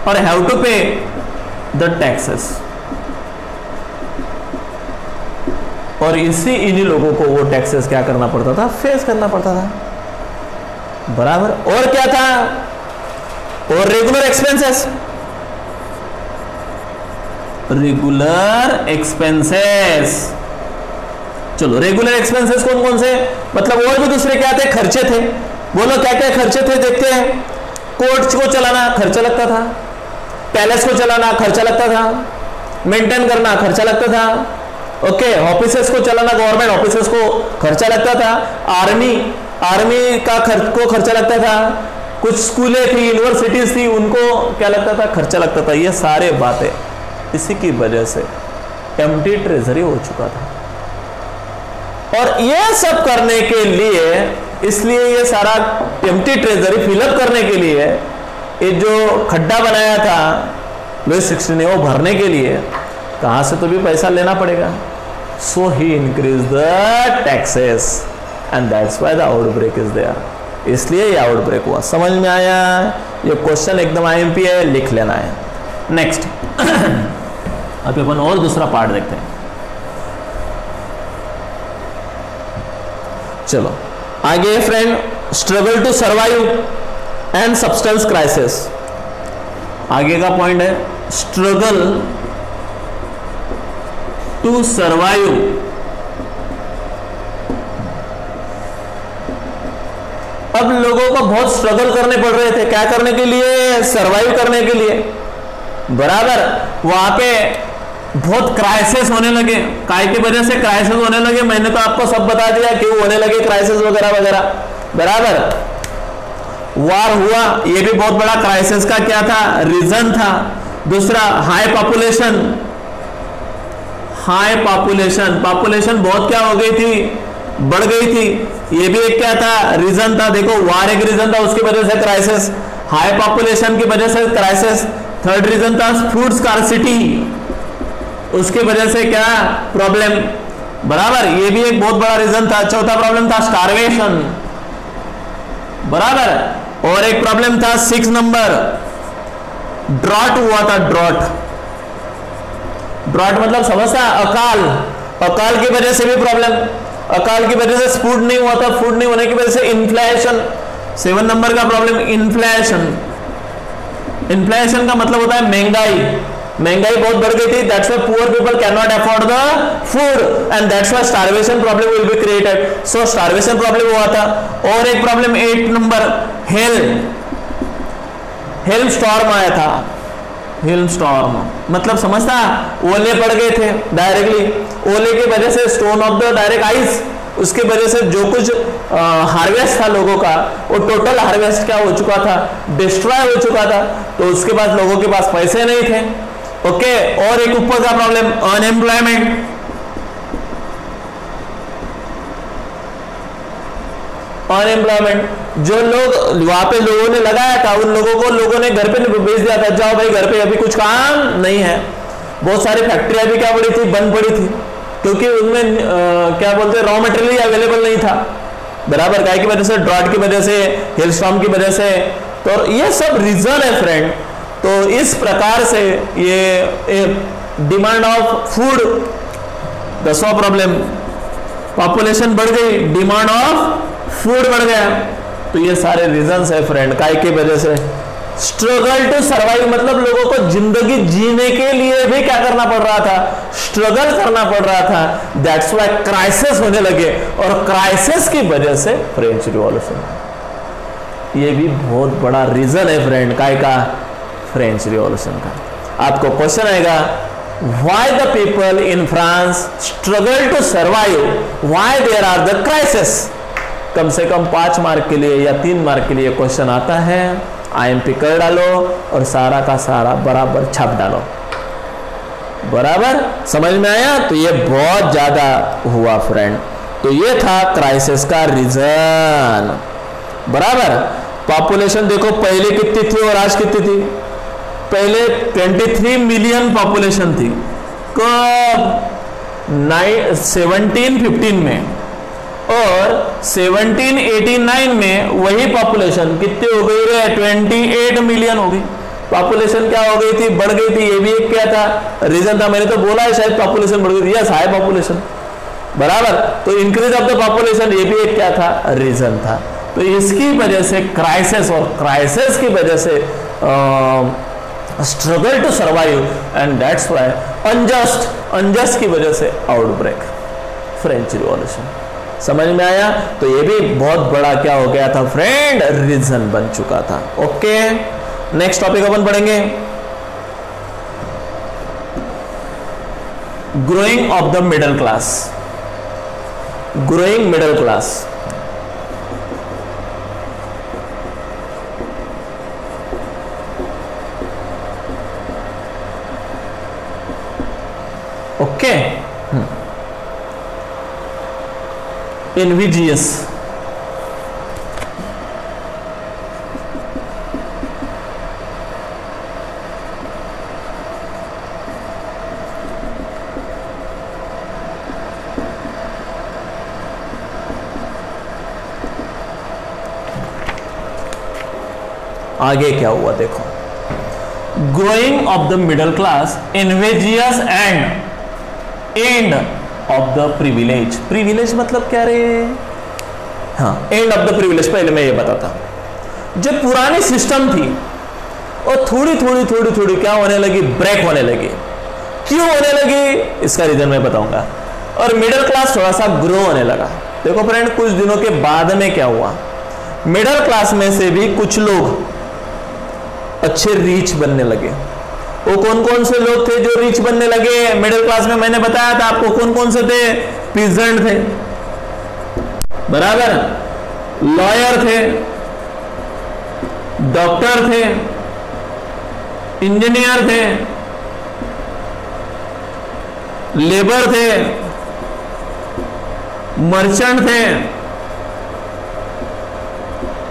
और have to pay the taxes, और इन्हीं लोगों को वो टैक्सेस क्या करना पड़ता था, फेस करना पड़ता था, बराबर। और क्या था, और रेगुलर एक्सपेंसेस, रेगुलर एक्सपेंसेस। चलो रेगुलर एक्सपेंसेस कौन कौन से, मतलब और भी दूसरे क्या थे, खर्चे थे, बोलो क्या क्या खर्चे थे, देखते हैं। कोर्ट को चलाना खर्चा लगता था, पैलेस को चलाना खर्चा लगता था, मेंटेन करना खर्चा लगता था, ओके। ऑफिसेस को चलाना, गवर्नमेंट ऑफिसेस को खर्चा लगता था, आर्मी का खर्चा लगता था, कुछ स्कूलें थी, यूनिवर्सिटीज थी, उनको क्या लगता था, खर्चा लगता था। ये सारे बातें इसी की वजह से एम्प्टी ट्रेजरी हो चुका था। और ये सब करने के लिए, इसलिए ये सारा एम्प्टी ट्रेजरी फिलअप करने के लिए ये जो खड्डा बनाया था लुईस 16 ने, वो भरने के लिए कहां से तो भी पैसा लेना पड़ेगा। So he increase the taxes and that's why the outbreak is there. इसलिए ये आउटब्रेक हुआ। समझ में आया? ये क्वेश्चन एकदम आईएमपी है, लिख लेना है। नेक्स्ट अभी अपन और दूसरा पार्ट देखते हैं। चलो आगे friend, struggle to survive and subsistence crisis. आगे का पॉइंट है स्ट्रगल टू सर्वाइव अब लोगों को बहुत स्ट्रगल करने पड़ रहे थे, क्या करने के लिए? सर्वाइव करने के लिए, बराबर। वहां पे बहुत क्राइसिस होने लगे। काय की वजह से क्राइसिस होने लगे? मैंने तो आपको सब बता दिया क्यों होने लगे क्राइसिस वगैरह वगैरह, बराबर। वार हुआ, ये भी बहुत बड़ा क्राइसिस का क्या था? रीजन था। दूसरा हाई पॉपुलेशन, पॉपुलेशन बहुत क्या हो गई थी? बढ़ गई थी। ये भी एक क्या था? रीजन था। देखो वार एक रीजन था, उसकी वजह से क्राइसिस, हाई पॉपुलेशन की वजह से क्राइसिस। थर्ड रीजन था फूड स्कार्सिटी, उसकी वजह से क्या? प्रॉब्लम, बराबर। ये भी एक बहुत बड़ा रीजन था। चौथा प्रॉब्लम था स्टार्वेशन, बराबर। और एक प्रॉब्लम था 6 नंबर, ड्रॉट हुआ था। ड्रॉट मतलब समझता? अकाल की वजह से भी प्रॉब्लम। अकाल की वजह से फूड नहीं हुआ था, फूड नहीं होने की वजह से इन्फ्लेशन। 7 नंबर का प्रॉब्लम इन्फ्लेशन। इन्फ्लेशन का मतलब होता है महंगाई बहुत बढ़ गई थी। That's why poor people can not afford the food and that's why starvation problem will be created. So starvation problem हुआ था। और एक प्रॉब्लम 8 नंबर, हेल स्टॉर्म आया था। हेल स्टॉर्म मतलब समझता? ओले पड़ गए थे डायरेक्टली। ओले की वजह से stone of the direct ice, उसकी वजह से जो कुछ हार्वेस्ट था लोगों का, वो टोटल हार्वेस्ट क्या हो चुका था? डिस्ट्रॉय हो चुका था। तो उसके बाद लोगों के पास पैसे नहीं थे। ओके। और एक ऊपर का प्रॉब्लम अनएम्प्लॉयमेंट। जो लोग वहां पे लोगों ने लगाया था, उन लोगों को लोगों ने घर पे भेज दिया था, जाओ भाई घर पे, अभी कुछ काम नहीं है। बहुत सारी फैक्ट्रियां भी क्या पड़ी थी? बंद पड़ी थी, क्योंकि उनमें क्या बोलते हैं, रॉ मटेरियल अवेलेबल नहीं था, बराबर। काय की वजह से? ड्रॉट की वजह से, हेलस्टॉर्म की वजह से। तो ये सब रीजन है फ्रेंड। तो इस प्रकार से ये डिमांड ऑफ फूड, 10वां प्रॉब्लम, पॉपुलेशन बढ़ गई, डिमांड ऑफ फूड बढ़ गया। तो ये सारे रीजंस है फ्रेंड, काय की वजह से? स्ट्रगल टू सर्वाइव मतलब लोगों को जिंदगी जीने के लिए भी क्या करना पड़ रहा था? स्ट्रगल करना पड़ रहा था। दैट्स व्हाई क्राइसिस होने लगे। और क्राइसिस की वजह से फ्रेंच रिवॉल्यूशन, ये भी बहुत बड़ा रीजन है फ्रेंड, काय का? फ्रेंच रिवॉल्यूशन का। आपको क्वेश्चन आएगा, why the people in France struggle to survive, why there are the crisis? कम से कम 5 मार्क के लिए या 3 मार्क के लिए क्वेश्चन आता है। आईएमपी कर डालो और सारा का सारा बराबर छाप डालो, बराबर। समझ में आया? तो ये बहुत ज्यादा हुआ फ्रेंड। तो ये था क्राइसिस का रीजन, बराबर। पॉपुलेशन देखो पहले कितनी थी और आज कितनी थी? पहले 23 मिलियन पॉपुलेशन थी कब? 1715 में, और 1789 में वही पॉपुलेशन कितनी हो गई रे? 28 मिलियन हो गई। पॉपुलेशन क्या हो गई थी? बढ़ गई थी। ये भी एक क्या था? रीजन था। मैंने तो बोला है शायद पॉपुलेशन बढ़ गई थी, यस, हाई पॉपुलेशन, बराबर। तो इंक्रीज ऑफ द पॉपुलेशन, ये भी एक क्या था? रीजन था। तो इसकी वजह से क्राइसिस, और क्राइसिस की वजह से struggle to survive, and that's why unjust की वजह से आउटब्रेक, फ्रेंच रिवॉल्यूशन। समझ में आया? तो ये भी बहुत बड़ा क्या हो गया था फ्रेंड? रीजन बन चुका था। ओके, नेक्स्ट टॉपिक अपन पढ़ेंगे, growing of the middle class. Growing middle class, okay, invidious, आगे क्या हुआ देखो, growing of the middle class, invidious end of the privilege. Privilege मतलब क्या रे? हाँ, एंड ऑफ द प्रिविलेज। पहले मैं ये बताता, जो पुरानी सिस्टम थी और थोड़ी थोड़ी क्या होने लगी, ब्रेक होने लगी। क्यों होने लगी, इसका रीजन मैं बताऊंगा। और मिडिल क्लास थोड़ा सा ग्रो होने लगा। देखो फ्रेंड, कुछ दिनों के बाद में क्या हुआ, मिडिल क्लास में से भी कुछ लोग अच्छे रीच बनने लगे। वो कौन कौन से लोग थे जो रीच बनने लगे मिडिल क्लास में? मैंने बताया था आपको कौन कौन से थे। पीजेंट थे, बराबर, लॉयर थे, डॉक्टर थे, इंजीनियर थे, लेबर थे, मर्चेंट थे,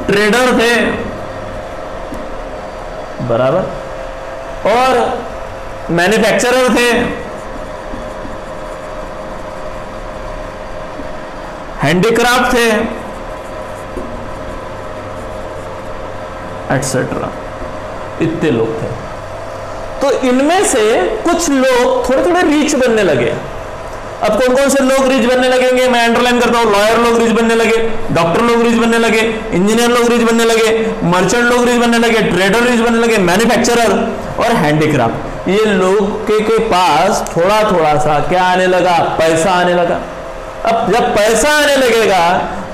ट्रेडर थे, बराबर, और मैन्युफैक्चरर थे, हैंडीक्राफ्ट थे, एटसेट्रा। इतने लोग थे। तो इनमें से कुछ लोग थोड़े थोड़े रीच बनने लगे। अब कौन कौन से लोग रीच बनने लगेंगे, मैं अंडरलाइन करता हूं। लॉयर लोग रीच बनने लगे, डॉक्टर लोग रीच बनने लगे, इंजीनियर लोग रीच बनने लगे, मर्चेंट लोग रीच बनने लगे, ट्रेडर रीच बनने लगे, मैन्युफैक्चरर और हैंडीक्राफ्ट। ये लोग के पास थोड़ा थोड़ा सा क्या आने लगा, पैसा आने लगा। अब जब पैसा आने लगेगा,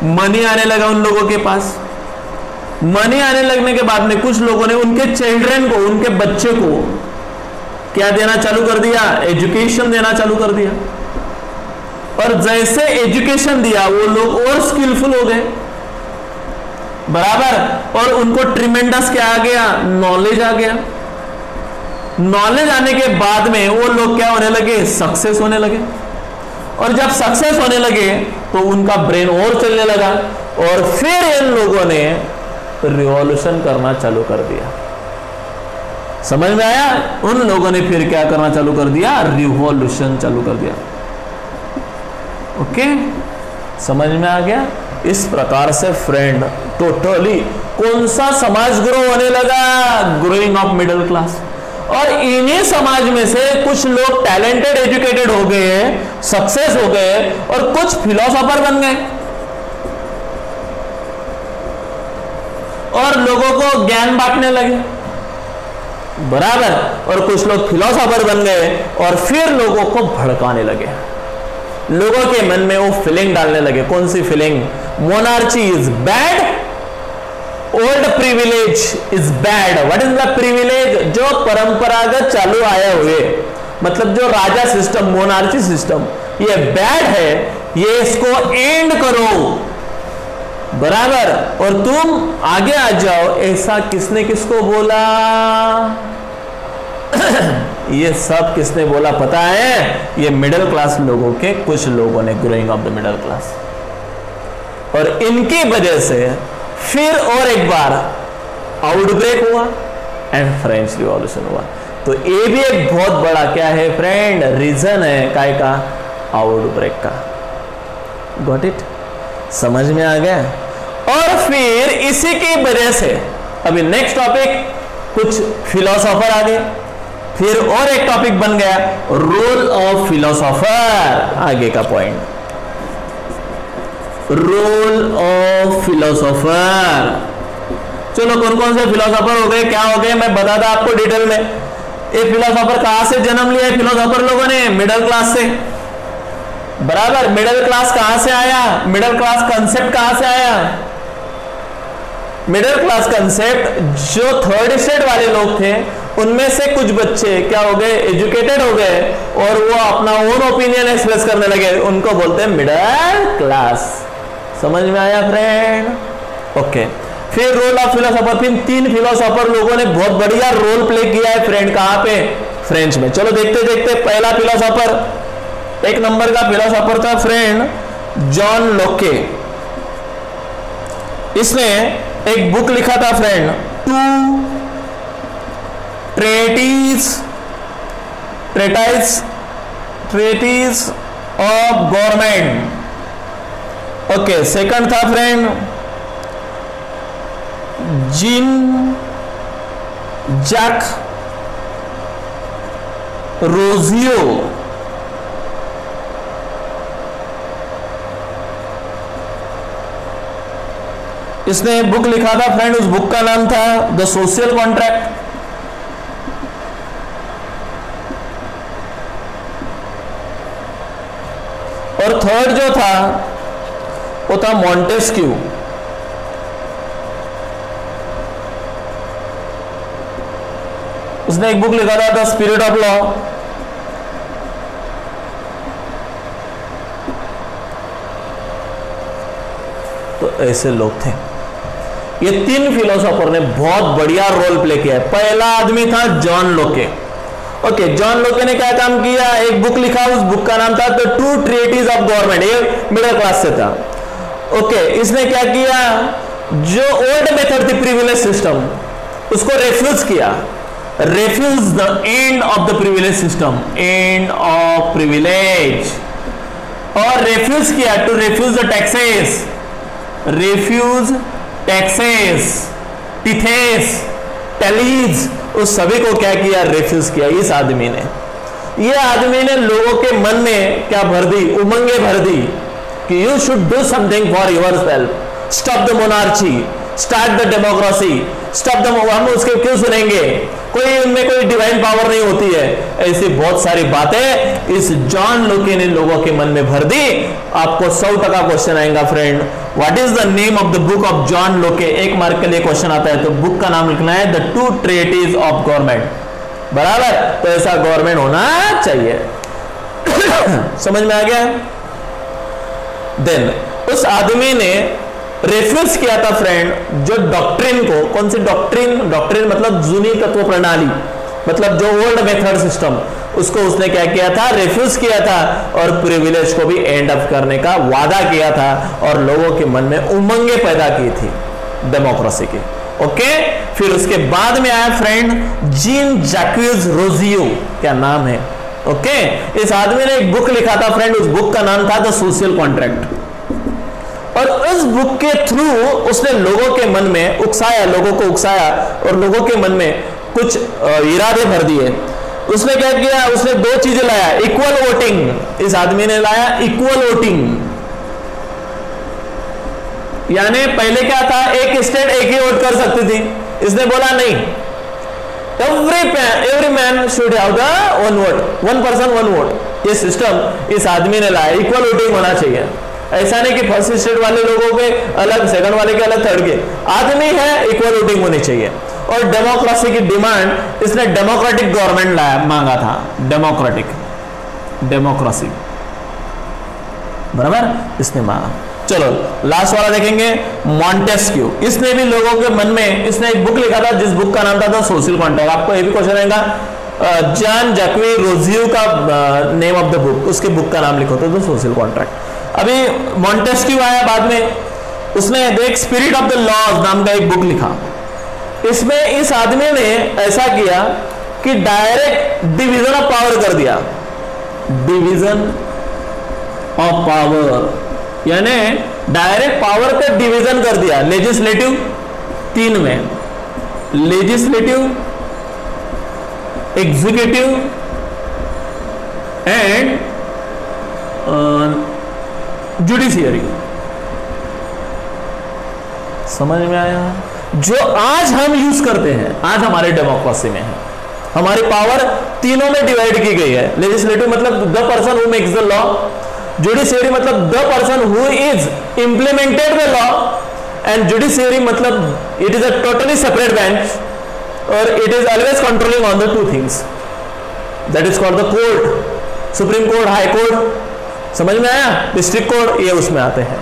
मनी आने लगा उन लोगों के पास। मनी आने लगने के बाद में कुछ लोगों ने उनके चिल्ड्रन को, उनके बच्चे को क्या देना चालू कर दिया, एजुकेशन देना चालू कर दिया। और जैसे एजुकेशन दिया वो लोग और स्किलफुल हो गए, बराबर, और उनको ट्रिमेंडस क्या आ गया, नॉलेज आ गया। नॉलेज आने के बाद में वो लोग क्या होने लगे, सक्सेस होने लगे। और जब सक्सेस होने लगे तो उनका ब्रेन और चलने लगा, और फिर इन लोगों ने रिवॉल्यूशन करना चालू कर दिया। समझ में आया? उन लोगों ने फिर क्या करना चालू कर दिया, रिवॉल्यूशन चालू कर दिया। ओके, समझ में आ गया? इस प्रकार से फ्रेंड टोटली कौन सा समाज ग्रो होने लगा, ग्रोइंग ऑफ मिडिल क्लास। और इन्हीं समाज में से कुछ लोग टैलेंटेड, एजुकेटेड हो गए, सक्सेस हो गए, और कुछ फिलोसोफर बन गए और लोगों को ज्ञान बांटने लगे, बराबर। और कुछ लोग फिलोसोफर बन गए और फिर लोगों को भड़काने लगे, लोगों के मन में वो फीलिंग डालने लगे। कौन सी feeling? Monarchy is bad, old privilege is bad. What is the privilege? जो परंपरागत चालू आए हुए, मतलब जो राजा सिस्टम, मोनार्ची सिस्टम, ये बैड है, ये इसको एंड करो, बराबर। और तुम आगे आ जाओ। ऐसा किसने किसको बोला? ये सब किसने बोला पता है? ये मिडिल क्लास लोगों के कुछ लोगों ने, growing of the middle class. और इनकी वजह से फिर और एक बार आउटब्रेक हुआ एंड फ्रेंच रिवॉल्यूशन हुआ। तो ये भी एक बहुत बड़ा क्या है फ्रेंड, रीजन है काय का, आउटब्रेक का। Got it? समझ में आ गया? और फिर इसी की वजह से अभी नेक्स्ट टॉपिक, कुछ फिलोसोफर आ गए, फिर और एक टॉपिक बन गया, रोल ऑफ फिलोसोफर। आगे का पॉइंट, रोल ऑफ फिलोसोफर। चलो कौन कौन से फिलोसोफर हो गए, क्या हो गए, मैं बताता आपको डिटेल में। ये फिलोसोफर कहां से जन्म लिया है? फिलोसोफर लोगों ने मिडिल क्लास से, बराबर। मिडिल क्लास कहां से आया? मिडिल क्लास कंसेप्ट कहां से आया? मिडिल क्लास कंसेप्ट जो थर्ड स्टेट वाले लोग थे, उनमें से कुछ बच्चे क्या हो गए, एजुकेटेड हो गए, और वो अपना ओन ओपिनियन एक्सप्रेस करने लगे, उनको बोलते हैं मिडिल क्लास। समझ में आया फ्रेंड? ओके। फिर रोल ऑफ फिलोसोफर, फिर 3 फिलोसोफर लोगों ने बहुत बढ़िया रोल प्ले किया है फ्रेंड। कहां पे? फ्रेंच में। चलो देखते देखते, पहला फिलोसोफर एक नंबर का फिलोसोफर था फ्रेंड जॉन लोके। इसने एक बुक लिखा था French, two treatise of government. Okay, second था फ्रेंड जीन जैक रोजियो। इसने बुक लिखा था फ्रेंड, उस बुक का नाम था द सोशल कॉन्ट्रैक्ट। और थर्ड जो था वो था मॉन्टेस्क्यू। उसने एक बुक लिखा था द स्पिरिट ऑफ लॉ। तो ऐसे लोग थे। ये तीन फिलोसोफर ने बहुत बढ़िया रोल प्ले किया है। पहला आदमी था जॉन लोके। ओके, जॉन लोके ने क्या काम किया, एक बुक लिखा, उस बुक का नाम था the two treatise of government. ये मिडिल क्लास से था। ओके, इसने क्या किया, जो ओल्ड मेथड थी प्रिविलेज सिस्टम, उसको रेफ्यूज किया। Refuse the end of the privilege system, end of privilege. और रेफ्यूज किया to refuse the taxes, refuse taxes, tithes, tailles, उस सभी को क्या किया, रेफ्यूज किया इस आदमी ने। ये आदमी ने लोगों के मन में क्या भर दी, उमंगे भर दी कि you should do something for yourself, stop the monarchy, start the democracy, stop the. हम उसके क्यों सुनेंगे, कोई उनमें कोई डिवाइन पावर नहीं होती है। ऐसी बहुत सारी बातें इस जॉन लोके ने लोगों के मन में भर दी। आपको 100% क्वेश्चन आएगा friend, what is the name of the book of John लोके। 1 मार्क के लिए क्वेश्चन आता है तो बुक का नाम लिखना है the two treatise of government. बराबर, तो ऐसा गवर्नमेंट होना चाहिए। समझ में आ गया। देन उस आदमी ने रेफ्यूज किया था फ्रेंड, जो डॉक्ट्रिन को, कौन सी डॉक्ट्रिन, डॉक्ट्रिन मतलब जुनी तत्व प्रणाली, मतलब जो ओल्ड मेथड सिस्टम, उसको उसने क्या किया था, रेफ्यूज किया था। और प्रिविलेज को भी एंड अप करने का वादा किया था और लोगों के मन में उमंगे पैदा की थी डेमोक्रेसी की। ओके, फिर उसके बाद में आया फ्रेंड जीन जैक्यूज रोजियो, क्या नाम है। ओके, इस आदमी ने एक बुक लिखा था फ्रेंड, उस बुक का नाम था द सोशल कॉन्ट्रैक्ट। और उस बुक के थ्रू उसने लोगों के मन में उकसाया, लोगों को उकसाया और लोगों के मन में कुछ इरादे भर दिए। उसने क्या किया, उसने 2 चीजें लाया, इक्वल वोटिंग। इस आदमी ने लाया इक्वल वोटिंग, यानी पहले क्या था, एक स्टेट एक ही वोट कर सकती थी। इसने बोला नहीं, every man should have the one vote, 1 person 1 vote. ये सिस्टम इस आदमी ने लाया, इक्वल वोटिंग होना चाहिए। ऐसा नहीं कि फर्स्ट स्टेट वाले लोगों के अलग, सेकंड वाले के अलग, थर्ड के, आदमी है, इक्वल वोटिंग होनी चाहिए। और डेमोक्रेसी की डिमांड, इसने डेमोक्रेटिक गवर्नमेंट लाया, मांगा था, डेमोक्रेसी, बराबर, इसने मांगा। चलो लास्ट वाला देखेंगे, मॉन्टेस्क्यू। इसने भी लोगों के मन में, इसने एक बुक लिखा था जिस बुक का नाम था सोशल कॉन्ट्रैक्ट। आपको ये भी क्वेश्चन आएगा, जॉन जैक्वी रोजियो का नेम ऑफ द बुक, उसके बुक का नाम लिखो तो सोशल कॉन्ट्रैक्ट। अभी मॉन्टेस्क्यू आया बाद में, उसने देख स्पिरिट ऑफ द लॉज नाम का एक बुक लिखा। इसमें इस आदमी ने ऐसा किया कि डायरेक्ट डिवीजन ऑफ पावर कर दिया, डिवीजन ऑफ पावर, यानी डायरेक्ट पावर का डिवीजन कर दिया। लेजिस्लेटिव 3 में, लेजिस्लेटिव, एग्जीक्यूटिव एंड जुडिशियरी। समझ में आया, जो आज हम यूज करते हैं, आज हमारे डेमोक्रेसी में है, हमारी पावर तीनों में डिवाइड की गई है। लेजिस्लेटिव मतलब the person who makes the law, judiciary मतलब the person who is implemented the law, and judiciary मतलब it is a totally separate bench और it is always controlling on the 2 things, that is called the court, supreme court, high court. समझ में आया, district court, ये उसमें आते हैं।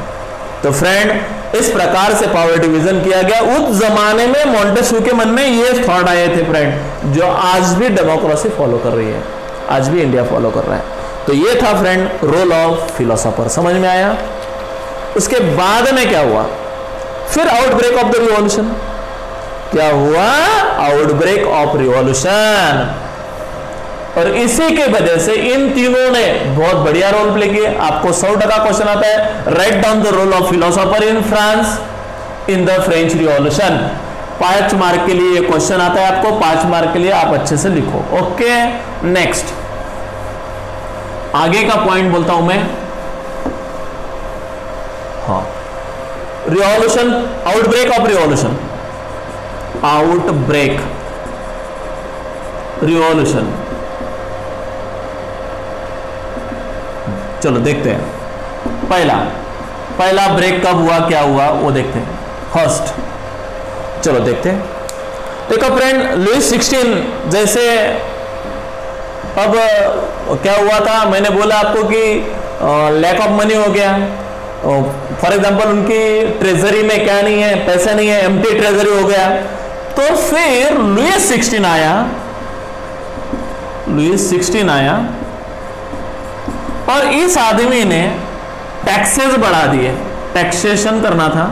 तो फ्रेंड इस प्रकार से पावर डिवीजन किया गया। उस जमाने में मॉन्टेस्क्यू के मन में ये थॉट आए थे फ्रेंड, जो आज भी डेमोक्रेसी फॉलो कर रही है, आज भी इंडिया फॉलो कर रहा है। तो ये था फ्रेंड रोल ऑफ फिलोसोफर, समझ में आया। उसके बाद में क्या हुआ, फिर आउटब्रेक ऑफ द रिवॉल्यूशन। क्या हुआ, आउटब्रेक ऑफ रिवॉल्यूशन। और इसी के वजह से इन तीनों ने बहुत बढ़िया रोल प्ले किया। आपको 100% क्वेश्चन आता है, write down the role of philosopher in France in the French Revolution. 5 mark के लिए ये क्वेश्चन आता है आपको, 5 मार्क के लिए आप अच्छे से लिखो। ओके, नेक्स्ट आगे का पॉइंट बोलता हूं मैं। हाँ, revolution, outbreak of revolution, outbreak revolution. चलो देखते हैं, पहला ब्रेक कब हुआ, क्या हुआ वो देखते हैं। फर्स्ट चलो देखते हैं। देखो फ्रेंड, लुईस 16 जैसे, अब क्या हुआ था, मैंने बोला आपको कि लैक ऑफ मनी हो गया। फॉर एग्जांपल उनकी ट्रेजरी में क्या नहीं है, पैसा नहीं है, एम्प्टी ट्रेजरी हो गया। तो फिर लुईस 16 आया और इस आदमी ने टैक्सेस बढ़ा दिए, टैक्सेशन करना था,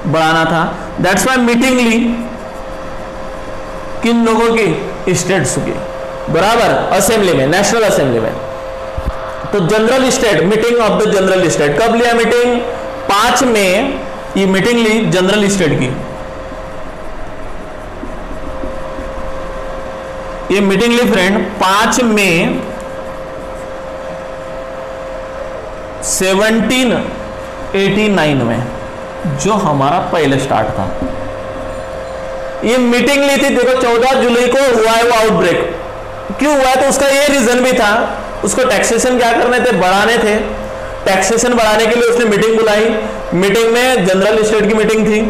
बढ़ाना था। दैट्स वाई मीटिंग ली किन लोगों की, स्टेट्स की, बराबर, असेंबली में, नेशनल असेंबली में। तो general state, meeting of the general state, कब लिया मीटिंग, 5 में ये मीटिंग ली जनरल स्टेट की। ये मीटिंग ली फ्रेंड 5 में 1789 में, जो हमारा पहले स्टार्ट था। ये मीटिंग ली थी, देखो 14 जुलाई को हुआ है वो आउटब्रेक। क्यों हुआ है, तो उसका ये रीजन भी था, उसको टैक्सेशन क्या करने थे, बढ़ाने थे। टैक्सेशन बढ़ाने के लिए उसने मीटिंग बुलाई। मीटिंग में जनरल स्टेट की मीटिंग थी,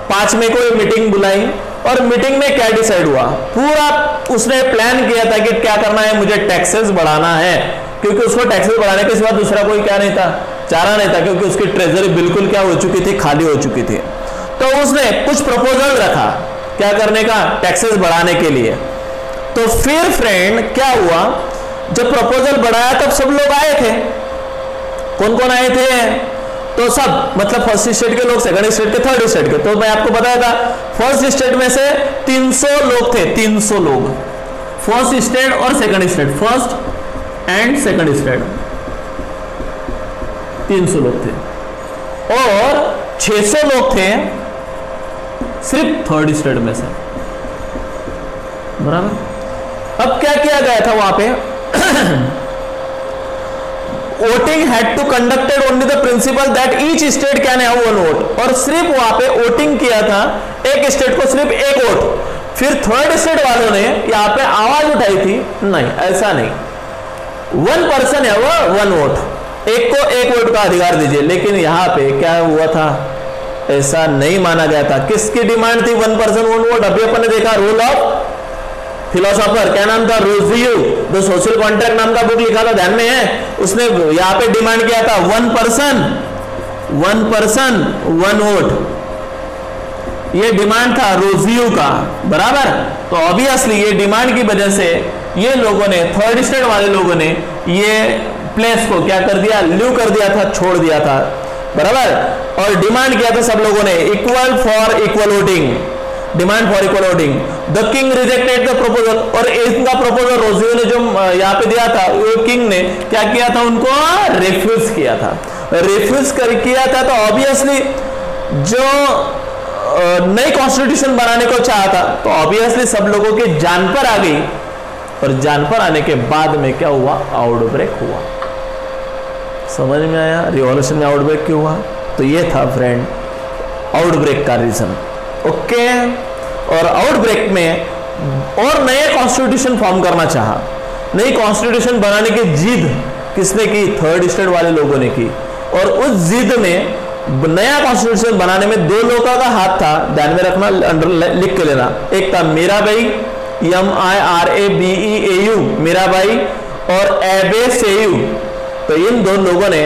5 मई को ये मीटिंग बुलाई। और मीटिंग में क्या डिसाइड हुआ, पूरा उसने प्लान किया था कि क्या करना है, मुझे टैक्सेस बढ़ाना है, क्योंकि उसको टैक्सेस बढ़ाने के सिवा दूसरा कोई क्या नहीं था, चारा नहीं था, क्योंकि उसकी ट्रेजरी बिल्कुल क्या हो चुकी थी, खाली हो चुकी थी। तो उसने कुछ प्रपोजल रखा क्या करने का, टैक्सेस बढ़ाने के लिए। तो फिर फ्रेंड क्या हुआ, जब प्रपोजल बढ़ाया तब सब लोग आए थे। कौन कौन आए थे, तो सब, मतलब फर्स्ट स्टेट के लोग, सेकंड स्टेट के, थर्ड स्टेट के। तो मैं आपको बताया था फर्स्ट स्टेट में से 300 लोग थे, 300 लोग, फर्स्ट स्टेट और second state, first and second state 300 लोग थे। और 600 लोग थे सिर्फ थर्ड स्टेट में से, बराबर। अब क्या किया गया था वहां पे, voting had to conducted only the principal that each state can have 1 vote. और सिर्फ वहां पे वोटिंग किया था, एक स्टेट को सिर्फ 1 वोट। फिर थर्ड स्टेट वालों ने यहां पे आवाज उठाई थी, नहीं ऐसा नहीं, 1 पर्सन है वो 1 वोट, एक को 1 वोट का अधिकार दीजिए। लेकिन यहां पे क्या हुआ था, ऐसा नहीं माना गया था। किसकी डिमांड थी, 1 पर्सन 1 वोट। अभी अपन ने देखा रोल ऑफ फिलोसोफर, क्या नाम था, रोजियो, द सोशल कॉन्ट्रैक्ट नाम का बुक लिखा था, ध्यान में है। उसने यहां पे डिमांड किया था 1 पर्सन 1 वोट, ये डिमांड था रोजियो का, बराबर। तो ऑब्वियसली ये डिमांड की वजह से ये लोगों ने, थर्ड स्टेट वाले लोगों ने ये प्लेस को क्या कर दिया, लीव कर दिया था, छोड़ दिया था, बराबर। और डिमांड किया था सब लोगों ने, equal for equal voting, demand for equal voting. The king rejected the proposal. और इनका प्रपोजल रोजियो ने जो यहाँ पे दिया था, वो किंग ने क्या किया था, उनको रिफ्यूज किया था। रिफ्यूज कर किया था तो ऑब्वियसली जो नई कॉन्स्टिट्यूशन बनाने को चाहा था, तो ऑब्वियसली सब लोगों की जान पर आ गई। और जान पर आने के बाद में क्या हुआ, आउटब्रेक हुआ। समझ में आया, रिवॉल्यूशन में आउटब्रेक क्यों हुआ। तो ये था फ्रेंड आउटब्रेक का रीजन। ओके, और आउटब्रेक में और नया कॉन्स्टिट्यूशन फॉर्म करना चाहा, नई कॉन्स्टिट्यूशन बनाने की जिद किसने की, थर्ड स्टेट वाले लोगों ने की। और उस जिद में नया कॉन्स्टिट्यूशन बनाने में 2 लोगों का हाथ था, ध्यान में रखना, अंडर लिख के लेना। एक था मीराबाई, MIRABEAU, मीराबाई, और एबेसेयू। तो इन 2 लोगों ने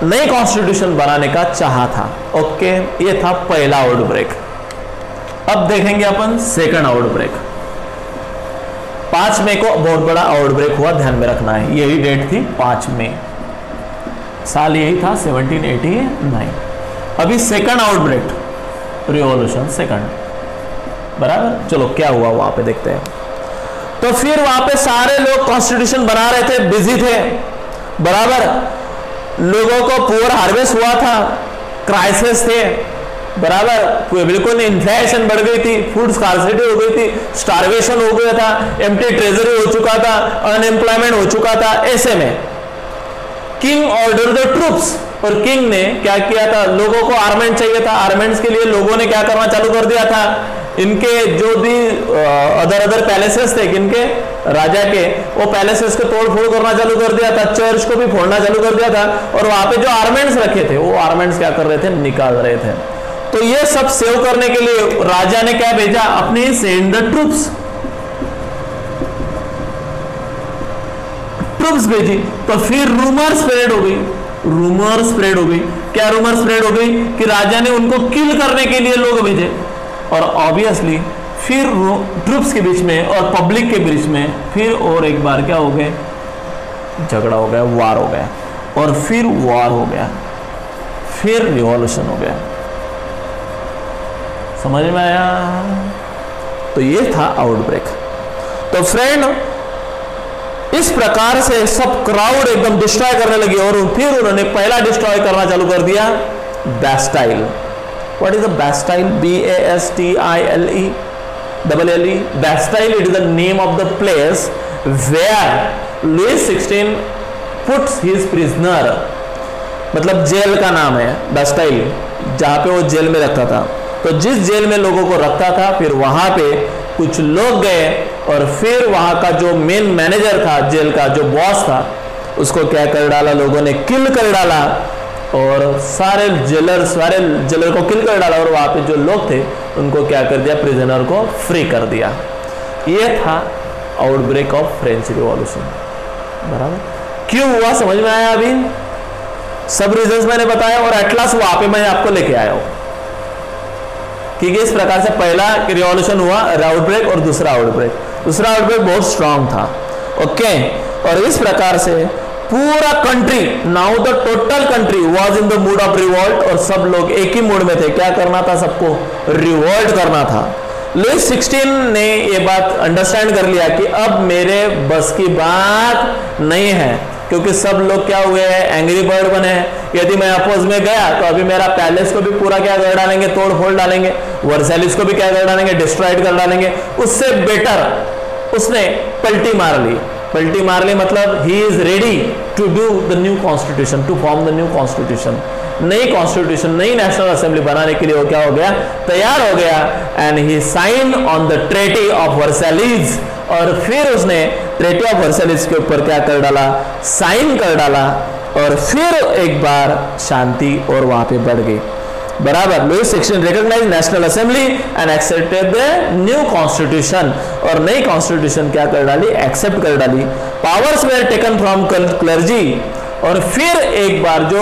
नई कॉन्स्टिट्यूशन बनाने का चाहा था। ओके, ये था पहला आउटब्रेक। अब देखेंगे अपन सेकंड आउटब्रेक। 5 मई को बहुत बड़ा आउटब्रेक हुआ, ध्यान में रखना है, यही डेट थी 5 मई, साल यही था 1789। अभी सेकंड आउटब्रेक, रिवॉल्यूशन सेकंड, बराबर। चलो क्या हुआ वहां पे देखते हैं। तो फिर वहां पे सारे लोग कॉन्स्टिट्यूशन बना रहे थे, बिजी थे, बराबर। लोगों को पुअर हार्वेस्ट हुआ था, क्राइसिस थे, बराबर। बिल्कुल इन्फ्लेशन बढ़ गई थी, फूड स्कार्सिटी हो गई थी, स्टारवेशन हो गया था, एम्प्टी ट्रेजरी हो चुका था, अनएम्प्लॉयमेंट हो चुका था। ऐसे में किंग ऑर्डर द ट्रूप्स, और किंग ने क्या किया था, लोगों को आर्मेंट चाहिए था, आर्मेंट्स के लिए लोगों ने क्या करना चालू कर दिया था, इनके जो भी अदर पैलेसेस थे किनके, राजा के, वो पैलेसेस को तोड़ फोड़ करना चालू कर दिया था, चर्च को भी फोड़ना चालू कर दिया था, और वहां पे जो आर्मेंट्स रखे थे वो आर्मेंट्स क्या कर रहे थे, निकाल रहे थे। तो ये सब सेव करने के लिए राजा ने क्या भेजा, अपनी सेंड द ट्रूप्स भेजी। तो फिर रूमर स्प्रेड हो गई, क्या रूमर स्प्रेड हो गई कि राजा ने उनको किल करने के लिए लोग भेजे, और ऑब्वियसली फिर ट्रूप्स के बीच में और पब्लिक के बीच में फिर और एक बार क्या हो गए, झगड़ा हो गया, वार हो गया, और फिर वार हो गया, फिर रिवॉल्यूशन हो गया। समझ में आया? तो ये था आउटब्रेक। तो फ्रेंड, इस प्रकार से सब क्राउड एकदम डिस्ट्रॉय करने लगी, और फिर उन्होंने पहला डिस्ट्रॉय करना चालू कर दिया, Bastille. What is the Bastille? BASTILE Bastille, it is the name of the place where Louis 16 puts his prisoner, मतलब जेल का नाम है बैस्टाइल, जहां पे वो जेल में रखता था। तो जिस जेल में लोगों को रखता था, फिर वहां पे कुछ लोग गए, और फिर वहां का जो मेन मैनेजर था जेल का, जो बॉस था, उसको क्या कर डाला, लोगों ने किल कर डाला, और सारे जेलर को किल कर डाला, और वहां पे जो लोग थे उनको क्या कर दिया, प्रिजनर को फ्री कर दिया। ये था आउटब्रेक ऑफ फ्रेंच रिवॉल्यूशन, बराबर। क्यों हुआ समझ में आया? अभी सब रीजंस मैंने बताया, और एटलास वहां पे मैं आपको लेके आया हूं, क्योंकि इस प्रकार से पहला रिवॉल्यूशन हुआ, आउटब्रेक, और दूसरा आउटब्रेक बहुत स्ट्रांग था, ओके। और इस प्रकार से पूरा country, now the total country was in the mood off revolt, और सब लोग एक ही मूड में थे, क्या करना था, सबको रिवॉल्ट करना था। लुइस 16 ने ये बात अंडरस्टैंड कर लिया कि अब मेरे बस की बात नहीं है, क्योंकि सब लोग क्या हुए हैं, एंग्री बर्ड बने हैं। यदि मैं अपोज में गया तो अभी मेरा पैलेस को भी पूरा क्या कर डालेंगे, तोड़ फोड़ डालेंगे, वर्सेलिस को भी क्या कर डालेंगे, डिस्ट्रॉयड कर डालेंगे। उससे बेटर उसने पलटी मार ली, मतलब he is ready to do the new constitution, to form the new constitution, नई कॉन्स्टिट्यूशन, नई नेशनल असेंबली बनाने के लिए वो क्या हो गया, तैयार हो गया। And he sign on the treaty of Versailles, और फिर उसने ट्रेटी ऑफ वर्सेलिस के ऊपर क्या कर डाला, साइन कर डाला, और फिर एक बार शांति और वहां पे बढ़ गई, बराबर। Louis 16 recognise National Assembly and accepted the new constitution, और नई कॉन्स्टिट्यूशन क्या कर डाली, एक्सेप्ट कर डाली। Powers were taken from clergy, और फिर एक बार जो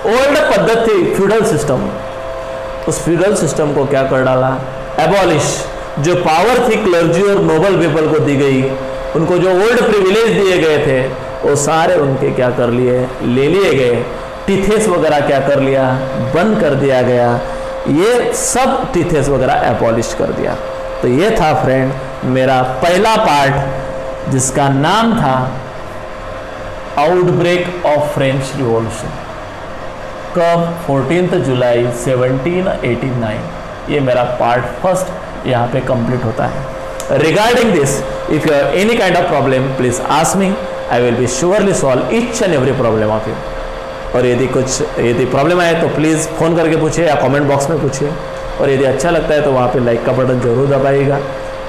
ओल्ड पद्धति थी फ्यूडल सिस्टम, उस फ्यूडल सिस्टम को क्या कर डाला, एबॉलिश। जो पावर थी क्लर्जी और नोबल पीपल को दी गई, उनको जो ओल्ड प्रिविलेज दिए गए थे, वो सारे उनके क्या कर लिए, ले लिए गए। टीथेस वगैरह क्या कर लिया, बंद कर दिया गया, ये सब टीथेस वगैरह एबॉलिश कर दिया। तो ये था फ्रेंड मेरा पहला पार्ट, जिसका नाम था आउटब्रेक ऑफ फ्रेंच रिवॉल्यूशन। कब? 14 जुलाई 1789। ये मेरा पार्ट फर्स्ट यहाँ पे कंप्लीट होता है। Regarding this, if you have any kind of problem, please ask me, I will be surely solve each and every problem of you. और यदि प्रॉब्लम आए तो प्लीज़ फ़ोन करके पूछिए या कमेंट बॉक्स में पूछिए, और यदि अच्छा लगता है तो वहाँ पे लाइक का बटन जरूर दबाइएगा,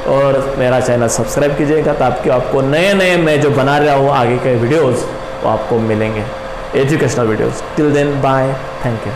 और मेरा चैनल सब्सक्राइब कीजिएगा, ताकि आपको नए मैं जो बना रहा हूँ आगे के वीडियोज़ वो आपको मिलेंगे, educational videos. Till then bye, thank you.